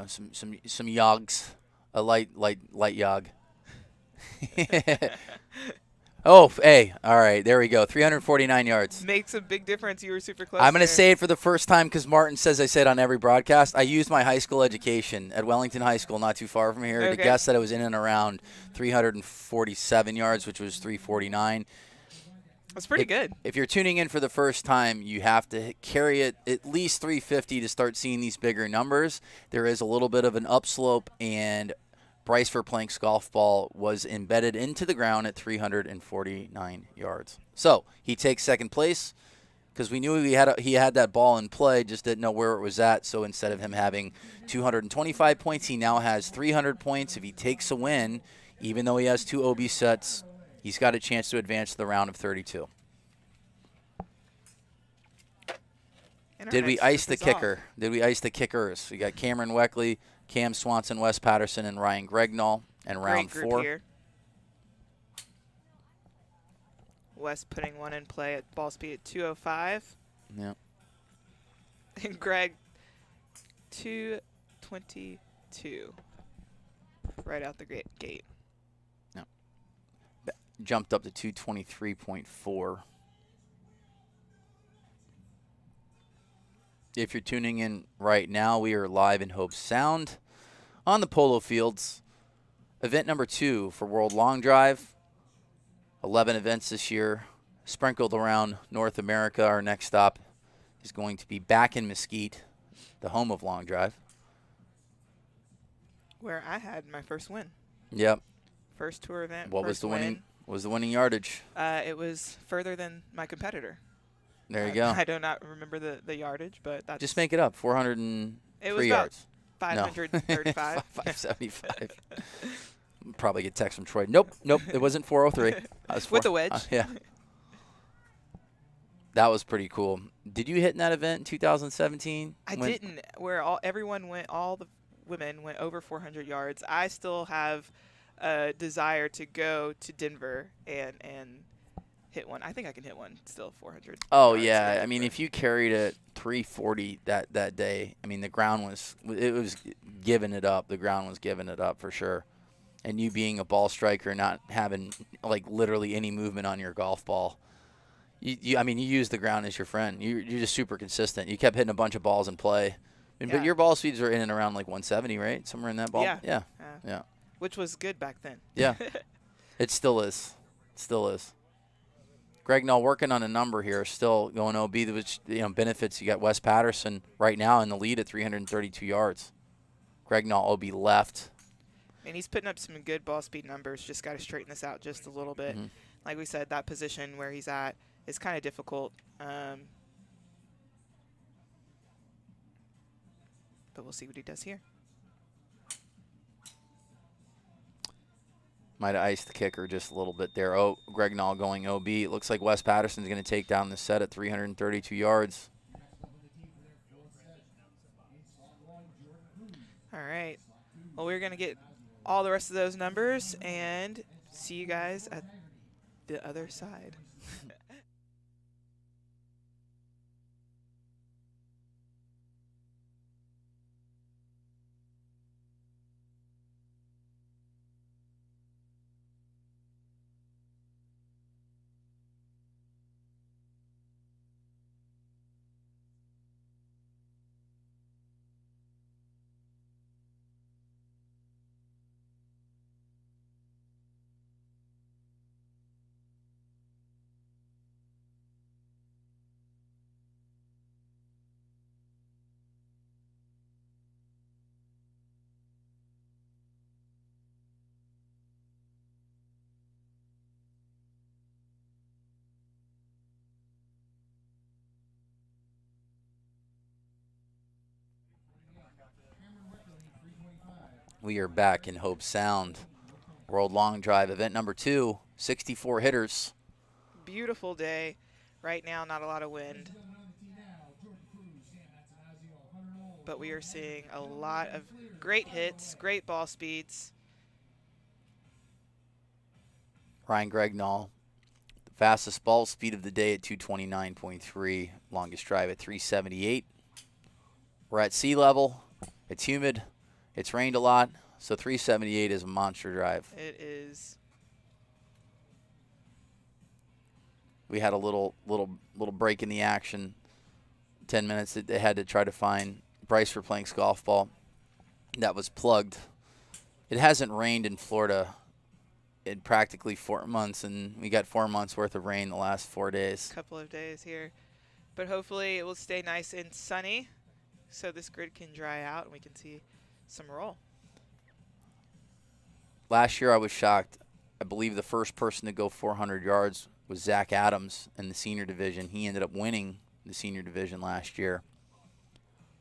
some yogs, a light yog. Oh, hey, all right, there we go. 349 yards. Makes a big difference. You were super close. I'm going to say it for the first time because Martin says I say it on every broadcast. I used my high school education at Wellington High School, not too far from here, to guess that it was in and around 347 yards, which was 349. That's pretty good. If you're tuning in for the first time, you have to carry it at least 350 to start seeing these bigger numbers. There is a little bit of an upslope, and Bryce Verplank's golf ball was embedded into the ground at 349 yards. So he takes second place because we knew he had that ball in play, just didn't know where it was at. So instead of him having 225 points, he now has 300 points. If he takes a win, even though he has 2 OB sets, he's got a chance to advance to the round of 32. Did we ice the kicker? Did we ice the kickers? We got Cameron Weckley, Cam Swanson, Wes Patterson, and Ryan Gregnall in round 4. Here. Wes putting one in play at ball speed at 205. Yeah. And Greg, 222. Right out the gate. No. Jumped up to 223.4. If you're tuning in right now, we are live in Hobe Sound on the Polo Fields. Event number 2 for World Long Drive. 11 events this year, sprinkled around North America. Our next stop is going to be back in Mesquite, the home of Long Drive, where I had my first win. Yep. First tour event. What was the winning? What was the winning yardage? It was further than my competitor. There you go. I do not remember the yardage, but that's just make it up. 403 yards. 535. 575. Probably get text from Troy. Nope. It wasn't 403. With the wedge. Yeah. That was pretty cool. Did you hit in that event in 2017? I didn't. Where all the women went over 400 yards. I still have a desire to go to Denver and hit one. I think I can hit one still 400. Oh yeah, I mean if you carried it 340 that day, I mean the ground was giving it up. The ground was giving it up for sure. And you being a ball striker, not having like literally any movement on your golf ball, you use the ground as your friend. You're just super consistent. You kept hitting a bunch of balls in play, but your ball speeds are in and around like 170, right? Somewhere in that ball. Yeah. Which was good back then. Yeah, it still is. Gregnall working on a number here, still going OB, which benefits. You got Wes Patterson right now in the lead at 332 yards. Gregnall OB left. And he's putting up some good ball speed numbers. Just got to straighten this out just a little bit. Mm-hmm. Like we said, that position where he's at is kind of difficult. but we'll see what he does here. Might have iced the kicker just a little bit there. Oh, Gregnall going OB. It looks like Wes Patterson's going to take down the set at 332 yards. All right. Well, we're going to get all the rest of those numbers and see you guys at the other side. We are back in Hobe Sound. World Long Drive, event number 2, 64 hitters. Beautiful day. Right now, not a lot of wind. But we are seeing a lot of great hits, great ball speeds. Ryan Gregnall, the fastest ball speed of the day at 229.3, longest drive at 378. We're at sea level. It's humid. It's rained a lot, so 378 is a monster drive. It is. We had a little break in the action. 10 minutes that they had to try to find Bryce for playing golf ball. That was plugged. It hasn't rained in Florida in practically 4 months, and we got 4 months worth of rain the last 4 days. Couple of days here. But hopefully it will stay nice and sunny so this grid can dry out and we can see some roll. Last year I was shocked. I believe the first person to go 400 yards was Zach Adams in the senior division. He ended up winning the senior division last year.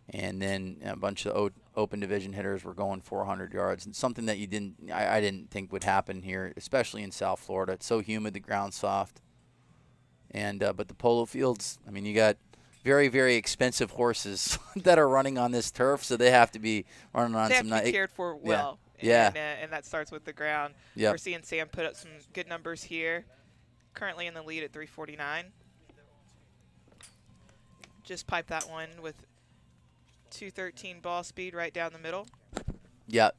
And then a bunch of open division hitters were going 400 yards. And something that I didn't think would happen here, especially in South Florida. It's so humid, the ground's soft. And but the polo fields, I mean, you got very, very expensive horses that are running on this turf, so they have to be running on some nice. They have to be cared for well. Yeah. And that starts with the ground. Yep. We're seeing Sam put up some good numbers here. Currently in the lead at 349. Just pipe that one with 213 ball speed right down the middle. Yeah.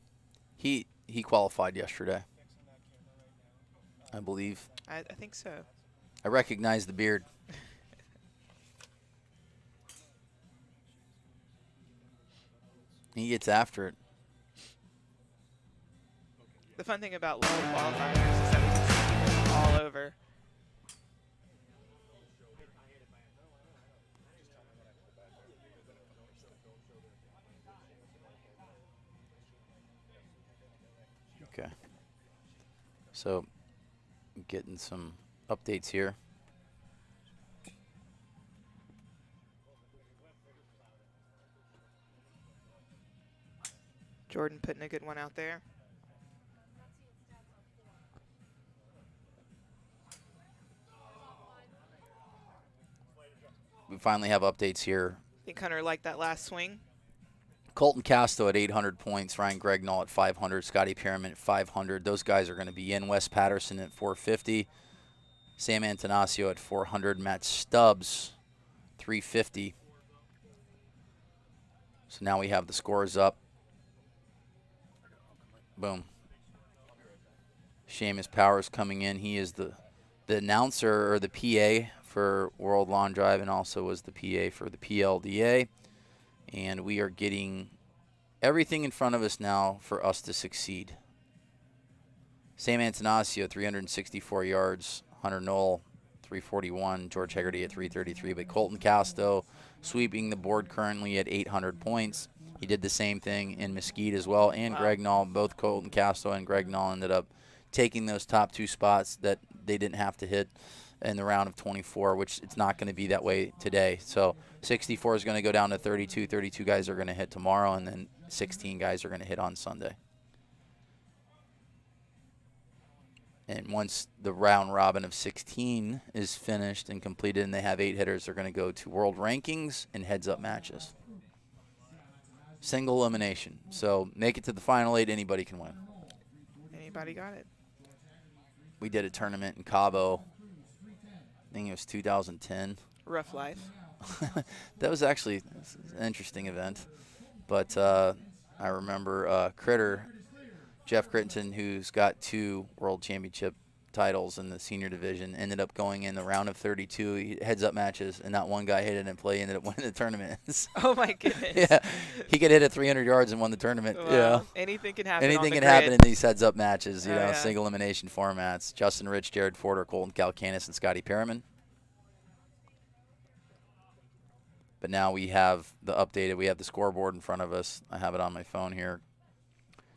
He qualified yesterday, I believe. I think so. I recognize the beard. He gets after it. The fun thing about local qualifiers is that we can see it all over. Okay. So, getting some updates here. Jordan putting a good one out there. We finally have updates here. I think Hunter liked that last swing. Colton Casto at 800 points, Ryan Gregnall at 500, Scotty Perriman at 500. Those guys are going to be in. Wes Patterson at 450, Sam Antonaccio at 400, Matt Stubbs 350. So now we have the scores up. Boom. Seamus Powers coming in. He is the announcer or the PA for World Lawn Drive and also was the PA for the PLDA. And we are getting everything in front of us now for us to succeed. Sam Antonaccio, 364 yards. Hunter Knoll, 341. George Hegarty at 333. But Colton Casto sweeping the board currently at 800 points. He did the same thing in Mesquite as well. And Gregnall, both Colton Casto and Gregnall ended up taking those top two spots that they didn't have to hit in the round of 24, which it's not going to be that way today. So 64 is going to go down to 32. 32 guys are going to hit tomorrow, and then 16 guys are going to hit on Sunday. And once the round robin of 16 is finished and completed and they have 8 hitters, they're going to go to world rankings and heads-up matches. Single elimination. So make it to the final 8, anybody can win. Anybody got it? We did a tournament in Cabo. I think it was 2010. Rough life. That was actually an interesting event. But I remember Critter, Jeff Crittenton, who's got 2 world championship titles in the senior division, ended up going in the round of 32 heads-up matches, and not one guy hit it in play, ended up winning the tournament. Oh, my goodness. Yeah, he could hit it 300 yards and won the tournament. Wow. Yeah. Anything can happen. Anything can happen in these heads-up matches, Yeah. single elimination formats. Justin Rich, Jared Forder, Colton Calcanis, and Scotty Perriman. But now we have we have the scoreboard in front of us. I have it on my phone here.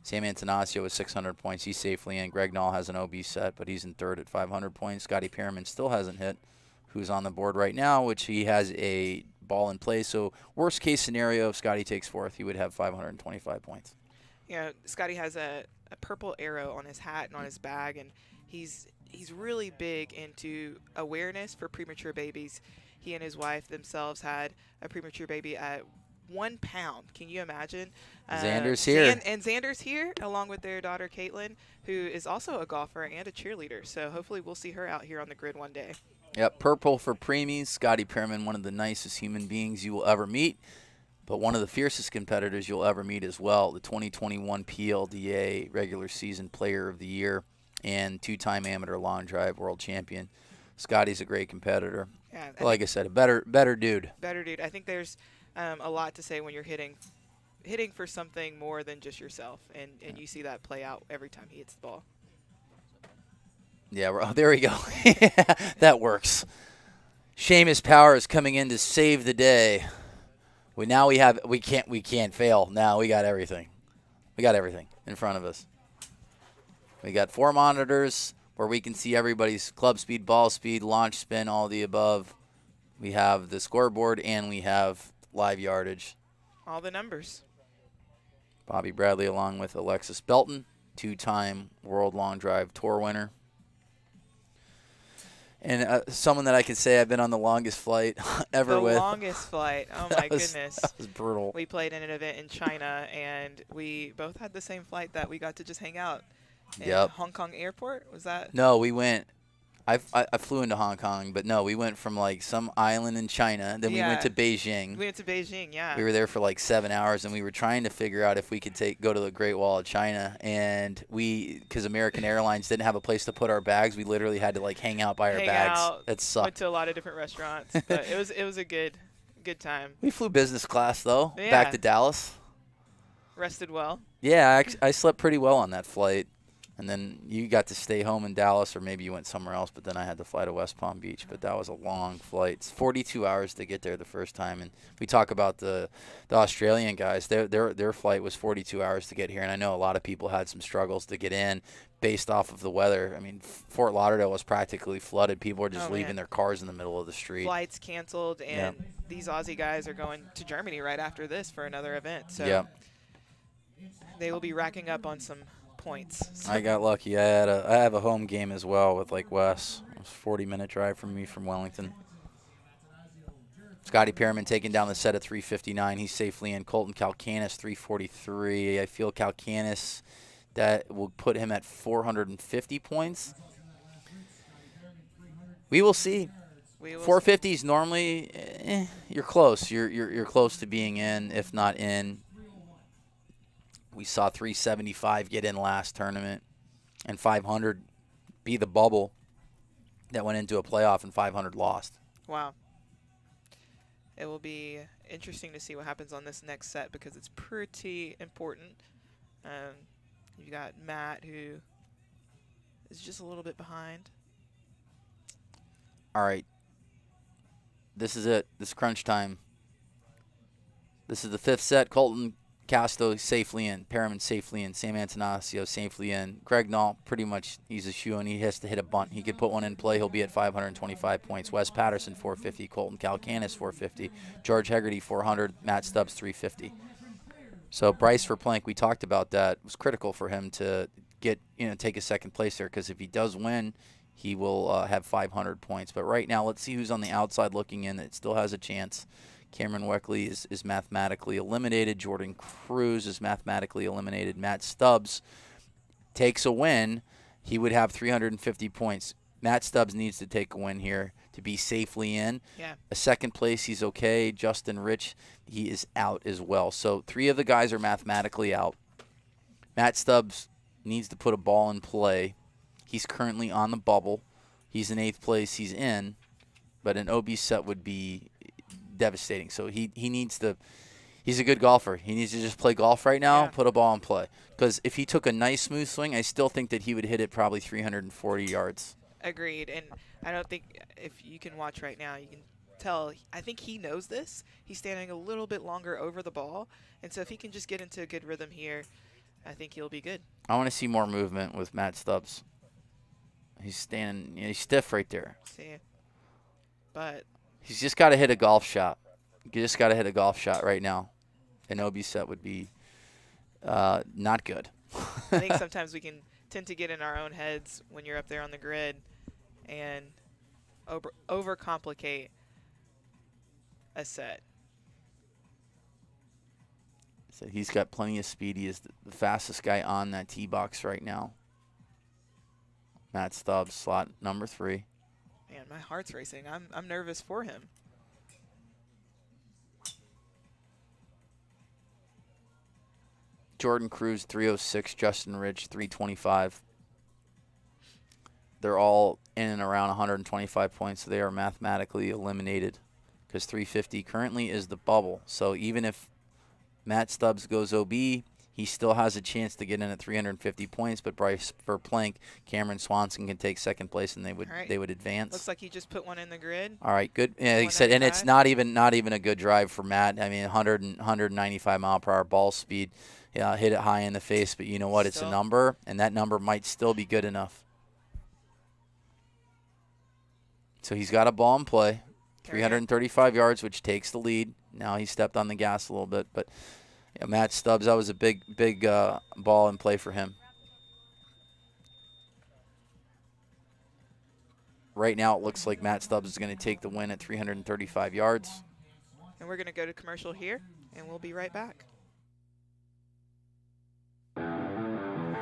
Sam Antanasio with 600 points. He's safely in. Greg Nall has an OB set, but he's in third at 500 points. Scotty Perriman still hasn't hit, who's on the board right now, which he has a ball in play. So worst case scenario, if Scotty takes fourth, he would have 525 points. Yeah, Scotty has a purple arrow on his hat and on his bag, and he's really big into awareness for premature babies. He and his wife themselves had a premature baby at 1 pound. Can you imagine? Xander's here. And Xander's here, along with their daughter, Caitlin, who is also a golfer and a cheerleader. So hopefully we'll see her out here on the grid one day. Yep, purple for preemies. Scotty Perriman, one of the nicest human beings you will ever meet, but one of the fiercest competitors you'll ever meet as well. The 2021 PLDA Regular Season Player of the Year and 2-time amateur long drive world champion. Scotty's a great competitor. Yeah, like I said, a better dude. Better dude. I think there's a lot to say when you're hitting for something more than just yourself, and you see that play out every time he hits the ball. Yeah, there we go. That works. Seamus Power is coming in to save the day. We can't fail. Now we got everything. We got everything in front of us. We got 4 monitors where we can see everybody's club speed, ball speed, launch spin, all the above. We have the scoreboard, and we have live yardage. All the numbers. Bobby Bradley along with Alexis Belton, 2-time World Long Drive Tour winner. And someone that I can say I've been on the longest flight ever with. The longest flight. Oh, my goodness. That was brutal. We played in an event in China, and we both had the same flight that we got to just hang out in Hong Kong airport. Was that? No, we went. I flew into Hong Kong, but no, we went from like some island in China. Then we went to Beijing. We went to Beijing, yeah. We were there for like 7 hours, and we were trying to figure out if we could go to the Great Wall of China. And because American Airlines didn't have a place to put our bags, we literally had to like hang out by our bags. That sucked. Went to a lot of different restaurants, but it was a good time. We flew business class though, Yeah. back to Dallas. Rested well. Yeah, I slept pretty well on that flight. And then you got to stay home in Dallas, or maybe you went somewhere else, but then I had to fly to West Palm Beach. But that was a long flight. It's 42 hours to get there the first time. And we talk about the Australian guys. Their flight was 42 hours to get here. And I know a lot of people had some struggles to get in based off of the weather. I mean, Fort Lauderdale was practically flooded. People were just leaving their cars in the middle of the street. Flights canceled, and these Aussie guys are going to Germany right after this for another event. So they will be racking up on some points. I got lucky. I have a home game as well with Lake Wes. It was a 40-minute drive from me from Wellington. Scotty Perriman taking down the set at 359. He's safely in. Colton Calcanis 343. I feel Calcanis, that will put him at 450 points. We will see. 450 is normally you're close. You're close to being in, if not in. We saw 375 get in last tournament, and 500 be the bubble that went into a playoff, and 500 lost. Wow. It will be interesting to see what happens on this next set because it's pretty important. You got Matt, who is just a little bit behind. All right. This is it. This is crunch time. This is the 5th set. Colton Casto safely in. Perriman safely in. Sam Antonaccio safely in. Greg Nall, pretty much, he's a shoe, and he has to hit a bunt. He could put one in play. He'll be at 525 points. Wes Patterson, 450. Colton Calcanis, 450. George Hegarty, 400. Matt Stubbs, 350. So Bryce Verplank, we talked about that. It was critical for him to take a second place there, because if he does win, he will have 500 points. But right now, let's see who's on the outside looking in that still has a chance. Cameron Weckley is mathematically eliminated. Jordan Cruz is mathematically eliminated. Matt Stubbs takes a win. He would have 350 points. Matt Stubbs needs to take a win here to be safely in. Yeah. A second place, he's okay. Justin Rich, he is out as well. So 3 of the guys are mathematically out. Matt Stubbs needs to put a ball in play. He's currently on the bubble. He's in 8th place. He's in. But an OB set would be devastating. So he needs to – he's a good golfer. He needs to just play golf right now, put a ball in play. Because if he took a nice smooth swing, I still think that he would hit it probably 340 yards. Agreed. And I don't think if you can watch right now, you can tell, I think he knows this. He's standing a little bit longer over the ball. And so if he can just get into a good rhythm here, I think he'll be good. I want to see more movement with Matt Stubbs. He's standing, he's stiff right there. See, but he's just got to hit a golf shot. You just got to hit a golf shot right now. An OB set would be not good. I think sometimes we can tend to get in our own heads when you're up there on the grid and overcomplicate a set. So he's got plenty of speed. He is the fastest guy on that tee box right now. Matt Stubbs, slot number 3. Man, my heart's racing. I'm nervous for him. Jordan Cruz, 306. Justin Rich, 325. They're all in and around 125 points, so they are mathematically eliminated because 350 currently is the bubble. So even if Matt Stubbs goes OB, he still has a chance to get in at 350 points, but Bryce Verplank, Cameron Swanson can take second place, and they would advance. Looks like he just put one in the grid. All right, good. Yeah, like I said, and it's not even a good drive for Matt. I mean, 195 mile per hour ball speed. Yeah, hit it high in the face, but you know what? It's a number, and that number might still be good enough. So he's got a ball in play, 335 yards, which takes the lead. Now he stepped on the gas a little bit, but Matt Stubbs, that was a big ball in play for him. Right now it looks like Matt Stubbs is going to take the win at 335 yards. And we're going to go to commercial here, and we'll be right back.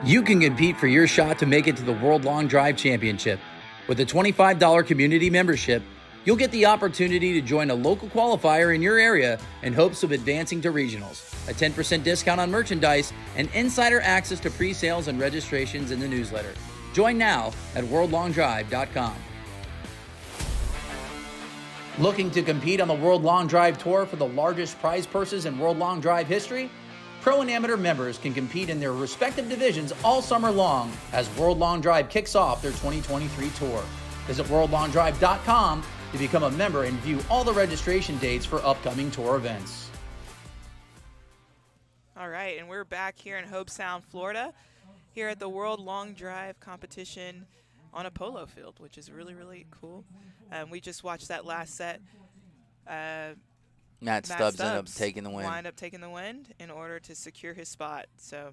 You can compete for your shot to make it to the World Long Drive Championship. With a $25 community membership, you'll get the opportunity to join a local qualifier in your area in hopes of advancing to regionals, a 10% discount on merchandise, and insider access to pre-sales and registrations in the newsletter. Join now at worldlongdrive.com. Looking to compete on the World Long Drive Tour for the largest prize purses in World Long Drive history? Pro and amateur members can compete in their respective divisions all summer long as World Long Drive kicks off their 2023 tour. Visit worldlongdrive.com to become a member and view all the registration dates for upcoming tour events. All right, and we're back here in Hobe Sound, Florida, here at the World Long Drive competition on a polo field, which is really, really cool. We just watched that last set. Matt Stubbs ended up taking the win. Wind up taking the win in order to secure his spot. So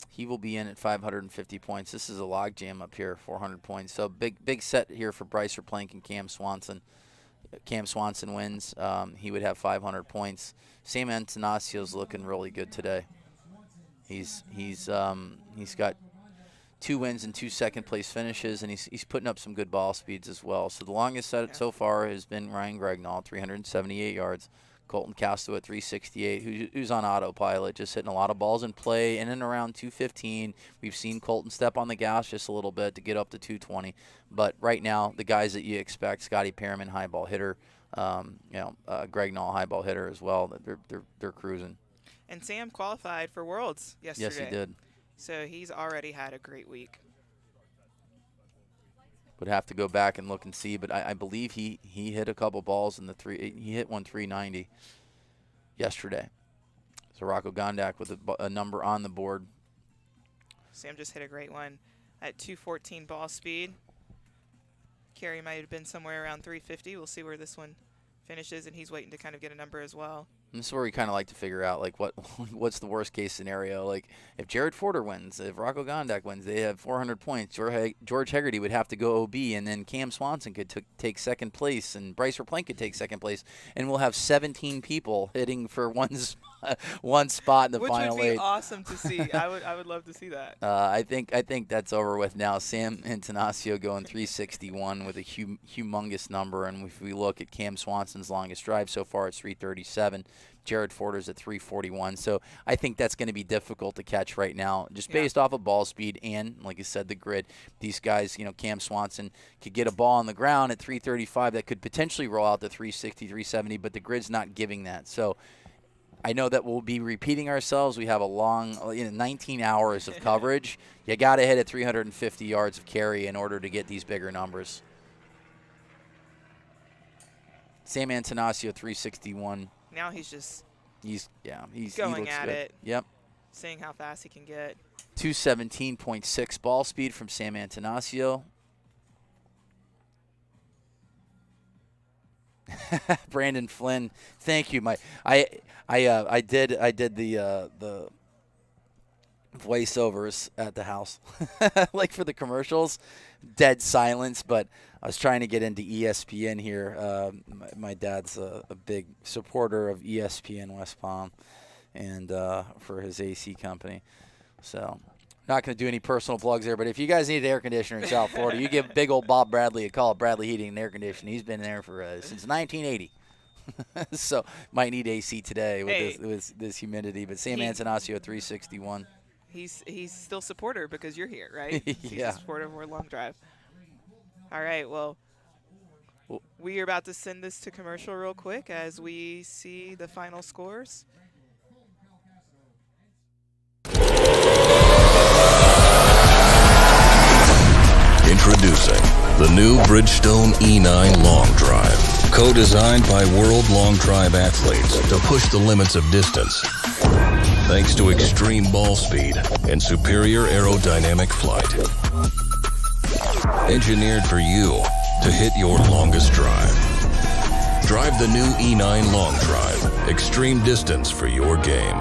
he will be in at 550 points. This is a log jam up here, 400 points. So big set here for Bryce Verplank and Cam Swanson. Cam Swanson wins. He would have 500 points. Sam Antonacio's looking really good today. He's got 2 wins and 2 second-place finishes, and he's putting up some good ball speeds as well. So the longest set so far has been Ryan Gregnall, 378 yards. Colton Castro at 368, who's on autopilot, just hitting a lot of balls in play, in and around 215. We've seen Colton step on the gas just a little bit to get up to 220. But right now, the guys that you expect, Scotty Perriman, high ball hitter, Gregnall, high ball hitter as well, they're cruising. And Sam qualified for Worlds yesterday. Yes, he did. So he's already had a great week. Would have to go back and look and see, but I believe he hit a couple balls in the he hit one 390 yesterday. So Rocco Gondak with a number on the board. Sam just hit a great one at 214 ball speed. Carey might have been somewhere around 350. We'll see where this one finishes, and he's waiting to kind of get a number as well. And this is where we kind of like to figure out, like, what's the worst case scenario. Like, if Jared Forder wins, if Rocco Gondak wins, they have 400 points. George Hegarty would have to go OB, and then Cam Swanson could take second place, and Bryce Verplank could take second place, and we'll have 17 people hitting for one spot in the final Which would be eight. awesome to see. I would love to see that. I think that's over with now. Sam Antanasio going 361 with a humongous number, and if we look at Cam Swanson's longest drive so far, it's 337. Jared Forder's at 341. So I think that's going to be difficult to catch right now, just based off of ball speed and, like I said, the grid. These guys, Cam Swanson could get a ball on the ground at 335 that could potentially roll out to 360, 370, but the grid's not giving that. So I know that we'll be repeating ourselves. We have a long, 19 hours of coverage. You got to hit at 350 yards of carry in order to get these bigger numbers. Sam Antanasio, 361. Now he's just he's going he at good. it. Yep. Seeing how fast he can get. 217.6 ball speed from Sam Antanasio. Brandon Flynn, thank you. I did the voiceovers at the house, like for the commercials. Dead silence, but I was trying to get into ESPN here. My dad's a big supporter of ESPN West Palm, and for his AC company. So, not going to do any personal plugs there, but if you guys need an air conditioner in South Florida, you give big old Bob Bradley a call. Bradley Heating and Air Conditioning. He's been there for since 1980. So might need AC today with this humidity. But Sam Antanasio, 361. He's still a supporter because you're here, right? He's Yeah. a supporter of our long drive. All right, well, we are about to send this to commercial real quick as we see the final scores. Introducing the new Bridgestone E9 Long Drive, co-designed by World Long Drive athletes to push the limits of distance. Thanks to extreme ball speed and superior aerodynamic flight. Engineered for you to hit your longest drive. Drive the new E9 Long Drive. Extreme distance for your game.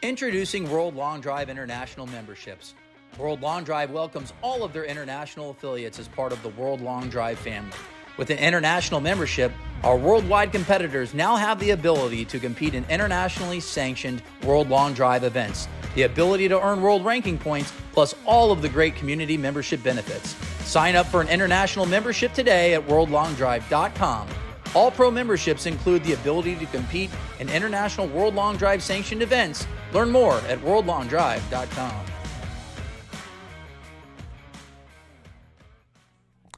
Introducing World Long Drive International memberships. World Long Drive welcomes all of their international affiliates as part of the World Long Drive family. With an international membership, our worldwide competitors now have the ability to compete in internationally sanctioned World Long Drive events, the ability to earn world ranking points, plus all of the great community membership benefits. Sign up for an international membership today at worldlongdrive.com. All pro memberships include the ability to compete in international World Long Drive sanctioned events. Learn more at worldlongdrive.com.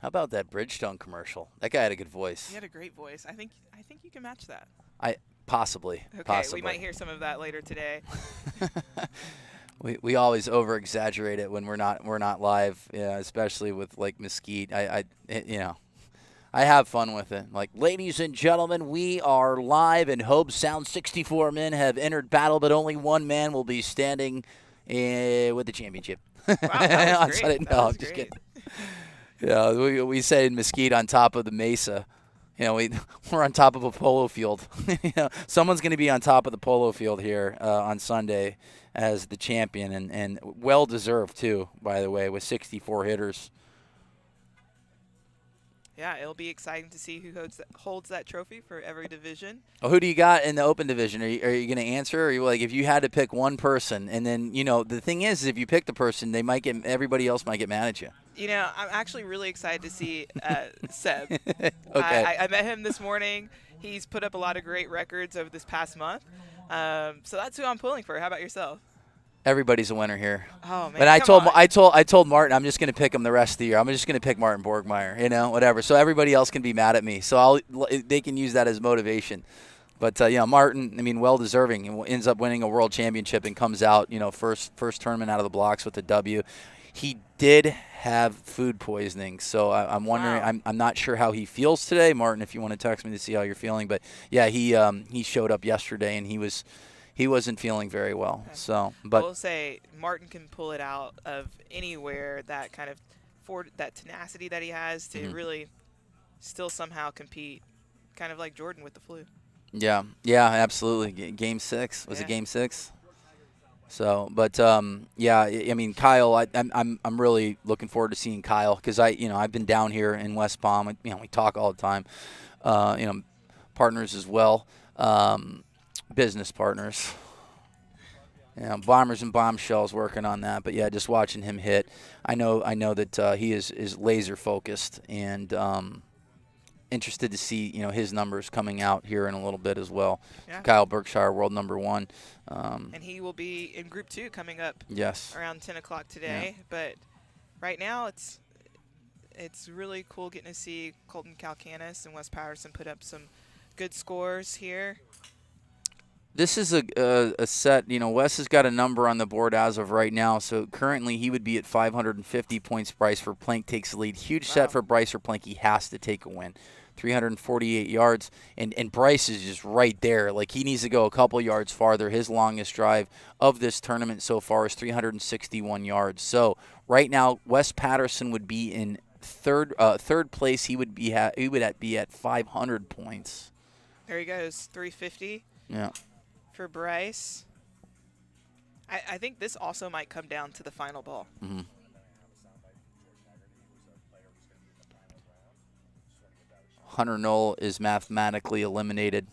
How about that Bridgestone commercial? That guy had a good voice. He had a great voice. I think you can match that. Possibly. Okay, we might hear some of that later today. We always over exaggerate it when we're not live, especially with like Mesquite. I have fun with it. Like, ladies and gentlemen, we are live, and Hobe Sound 64 men have entered battle, but only one man will be standing with the championship. Wow, that was great. I'm just kidding. Yeah, we say in Mesquite on top of the mesa. We're on top of a polo field. Someone's going to be on top of the polo field here on Sunday as the champion, and well-deserved, too, by the way, with 64 hitters. Yeah, it'll be exciting to see who holds that trophy for every division. Well, who do you got in the open division? Are you going to answer? Or are you like, if you had to pick one person, and then, the thing is if you pick the person, everybody else might get mad at you. I'm actually really excited to see Seb. Okay. I met him this morning. He's put up a lot of great records over this past month. So that's who I'm pulling for. How about yourself? Everybody's a winner here. Oh man! But I told Martin I'm just going to pick him the rest of the year. I'm just going to pick Martin Borgmeyer, whatever. So everybody else can be mad at me. So they can use that as motivation. But Martin, well deserving, ends up winning a world championship and comes out, first tournament out of the blocks with a W. He did have food poisoning, so I'm wondering. Wow. I'm not sure how he feels today, Martin. If you want to text me to see how you're feeling, but yeah, he showed up yesterday and he wasn't feeling very well. Okay. So, but We'll say Martin can pull it out of anywhere, that kind of that tenacity that he has to really still somehow compete, kind of like Jordan with the flu. yeah, absolutely. Game 6 was it Game 6? So, but yeah, I mean, Kyle, I'm really looking forward to seeing Kyle because I've been down here in West Palm. We talk all the time. Partners as well, business partners. Bombers and bombshells working on that. But yeah, just watching him hit, I know that he is laser focused and interested to see his numbers coming out here in a little bit as well. Yeah. Kyle Berkshire, world number 1. And he will be in Group 2 coming up. Yes. Around 10 o'clock today. Yeah. But right now it's really cool getting to see Colton Kalkanis and Wes Patterson put up some good scores here. This is a set, Wes has got a number on the board as of right now, so currently he would be at 550 points. Bryce Verplank takes the lead. Huge set for Bryce Verplank. He has to take a win. 348 yards, and Bryce is just right there. Like, he needs to go a couple yards farther. His longest drive of this tournament so far is 361 yards. So right now, Wes Patterson would be in third place. He would be at 500 points. There he goes, 350. Yeah. For Bryce. I think this also might come down to the final ball. Mm-hmm. Hunter Knoll is mathematically eliminated.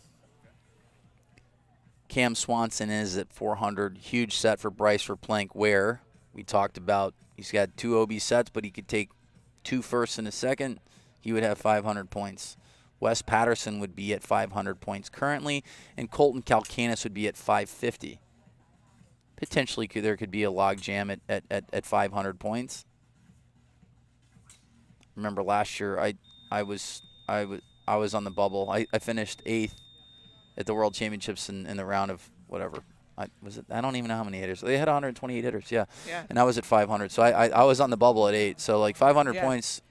Cam Swanson is at 400. Huge set for Bryce Verplank, where we talked about he's got 2 OB sets, but he could take 2 firsts and a second. He would have 500 points. Wes Patterson would be at 500 points currently, and Colton Kalkanis would be at 550. Potentially, there could be a log jam at 500 points. Remember last year, I was on the bubble. I finished 8th at the World Championships in the round of whatever. I don't even know how many hitters. They had 128 hitters, yeah. And I was at 500. So I was on the bubble at 8. So, like, 500 points,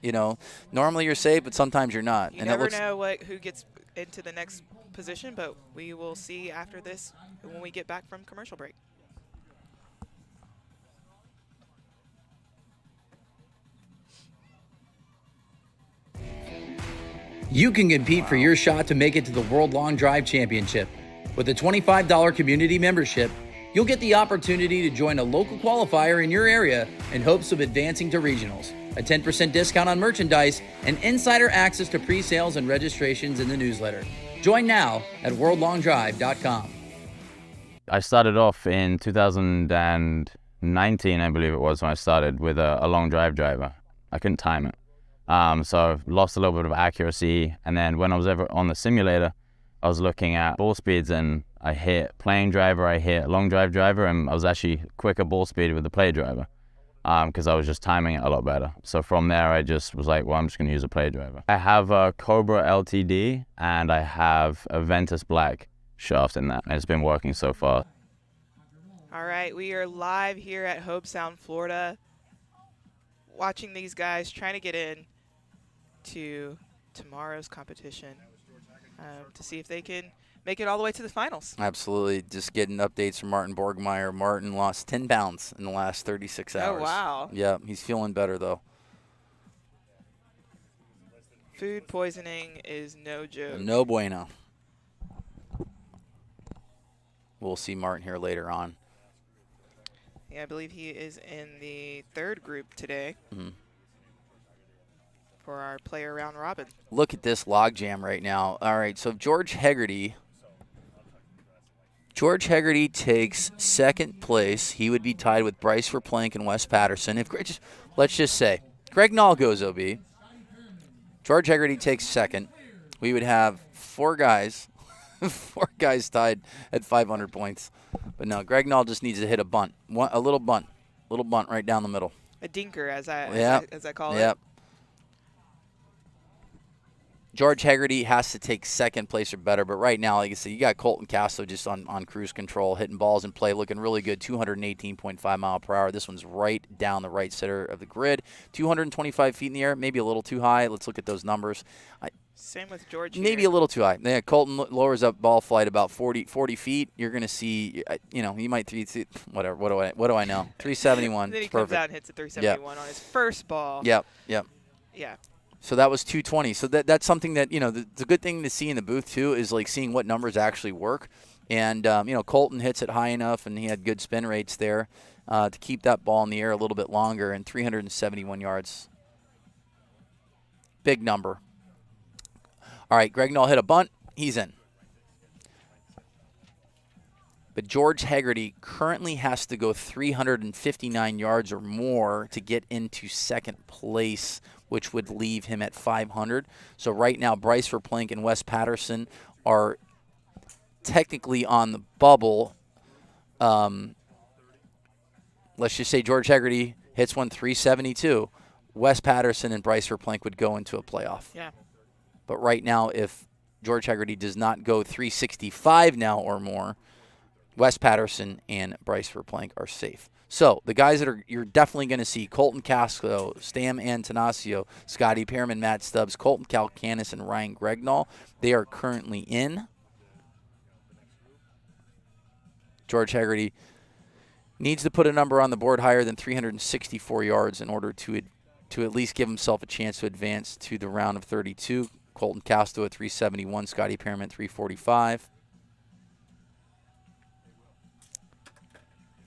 normally you're safe, but sometimes you're not. You never know who gets into the next position, but we will see after this when we get back from commercial break. You can compete for your shot to make it to the World Long Drive Championship. With a $25 community membership, you'll get the opportunity to join a local qualifier in your area in hopes of advancing to regionals, a 10% discount on merchandise, and insider access to pre-sales and registrations in the newsletter. Join now at worldlongdrive.com. I started off in 2019, I believe it was, when I started with a long drive driver. I couldn't time it. So I lost a little bit of accuracy, and then when I was ever on the simulator, I was looking at ball speeds, and I hit playing driver, I hit long drive driver, and I was actually quicker ball speed with the play driver because I was just timing it a lot better. So from there, I just was like, well, I'm just going to use a play driver. I have a Cobra LTD, and I have a Ventus Black shaft in that, and it's been working so far. All right, we are live here at Hobe Sound, Florida, watching these guys trying to get in to tomorrow's competition to see if they can make it all the way to the finals. Absolutely. Just getting updates from Martin Borgmeyer. Martin lost 10 pounds in the last 36 hours. Oh, wow. Yeah, he's feeling better, though. Food poisoning is no joke. No bueno. We'll see Martin here later on. Yeah, I believe he is in the 3rd group today. For our player round robin. Look at this log jam right now. All right, so George Hegarty takes 2nd place. He would be tied with Bryce Verplank and Wes Patterson. Let's just say Greg Nall goes OB. George Hegarty takes 2nd. We would have 4 guys tied at 500 points. But no, Greg Nall just needs to hit a bunt, a little bunt right down the middle. A dinker, as I call Yep. it. George Hegarty has to take second place or better, but right now, like I said, you got Colton Castro just on cruise control, hitting balls in play, looking really good, 218.5 mile per hour. This one's right down the right center of the grid, 225 feet in the air, maybe a little too high. Let's look at those numbers. Same with George Maybe here. a little too high. Yeah, Colton lowers up ball flight about 40 feet. You're going to see, he might whatever. What do I know? 371. Then he It's comes perfect. out and hits a 371 on his first ball. Yep. Yeah. So that was 220. So that's something that, the good thing to see in the booth, too, is like seeing what numbers actually work. And, Colton hits it high enough, and he had good spin rates there to keep that ball in the air a little bit longer, and 371 yards. Big number. All right, Greg Knoll hit a bunt. He's in. But George Hegarty currently has to go 359 yards or more to get into second place, which would leave him at 500. So right now, Bryce Verplank and Wes Patterson are technically on the bubble. Let's just say George Hegarty hits one 372. Wes Patterson and Bryce Verplank would go into a playoff. Yeah. But right now, if George Hegarty does not go 365 now or more, Wes Patterson and Bryce Verplank are safe. So the guys that you're definitely going to see: Colton Castro, Stam Antanasio, Scotty Pearman, Matt Stubbs, Colton Calcanis, and Ryan Gregnall. They are currently in. George Hegarty needs to put a number on the board higher than 364 yards in order to at least give himself a chance to advance to the round of 32. Colton Castro at 371, Scotty Pearman 345.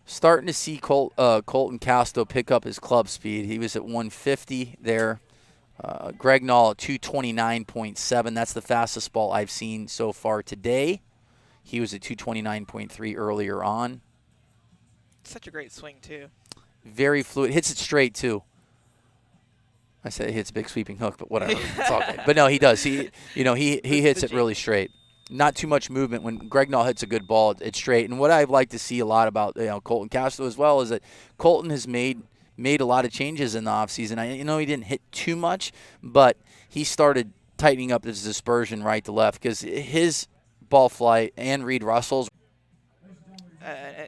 Starting to see Colton Castro pick up his club speed. He was at 150 there. Gregnall at 229.7. That's the fastest ball I've seen so far today. He was at 229.3 earlier on. Such a great swing, too. Very fluid. Hits it straight, too. I said he hits a big sweeping hook, but whatever. It's all good. But no, he does. He hits it really straight. Not too much movement. When Gregnall hits a good ball, it's straight. And what I'd like to see a lot about Colton Castro as well is that Colton has made a lot of changes in the offseason. I know he didn't hit too much, but he started tightening up his dispersion right to left because his ball flight and Reed Russell's.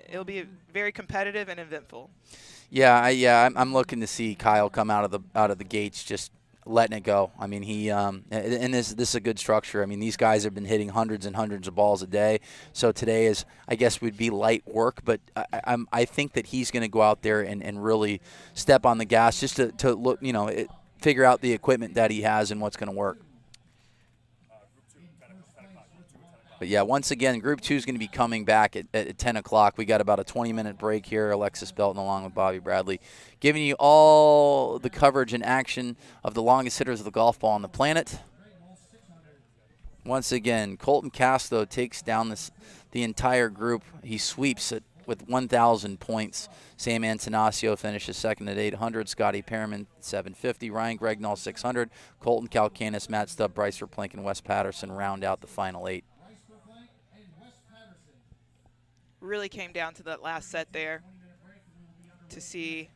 It'll be very competitive and eventful. Yeah, I'm looking to see Kyle come out of the gates just letting it go. I mean, and this is a good structure. I mean, these guys have been hitting hundreds and hundreds of balls a day. So today is, I guess, would be light work, but I think that he's going to go out there and really step on the gas just to look, figure out the equipment that he has and what's going to work. But, yeah, once again, Group 2 is going to be coming back at 10 o'clock. We got about a 20-minute break here. Alexis Belton along with Bobby Bradley giving you all the coverage and action of the longest hitters of the golf ball on the planet. Once again, Colton Castro takes down the entire group. He sweeps it with 1,000 points. Sam Antanasio finishes second at 800. Scotty Pearman, 750. Ryan Gregnall, 600. Colton Calcanis, Matt Stubb, Bryce Verplank, and Wes Patterson round out the final 8. Really came down to that last set there to see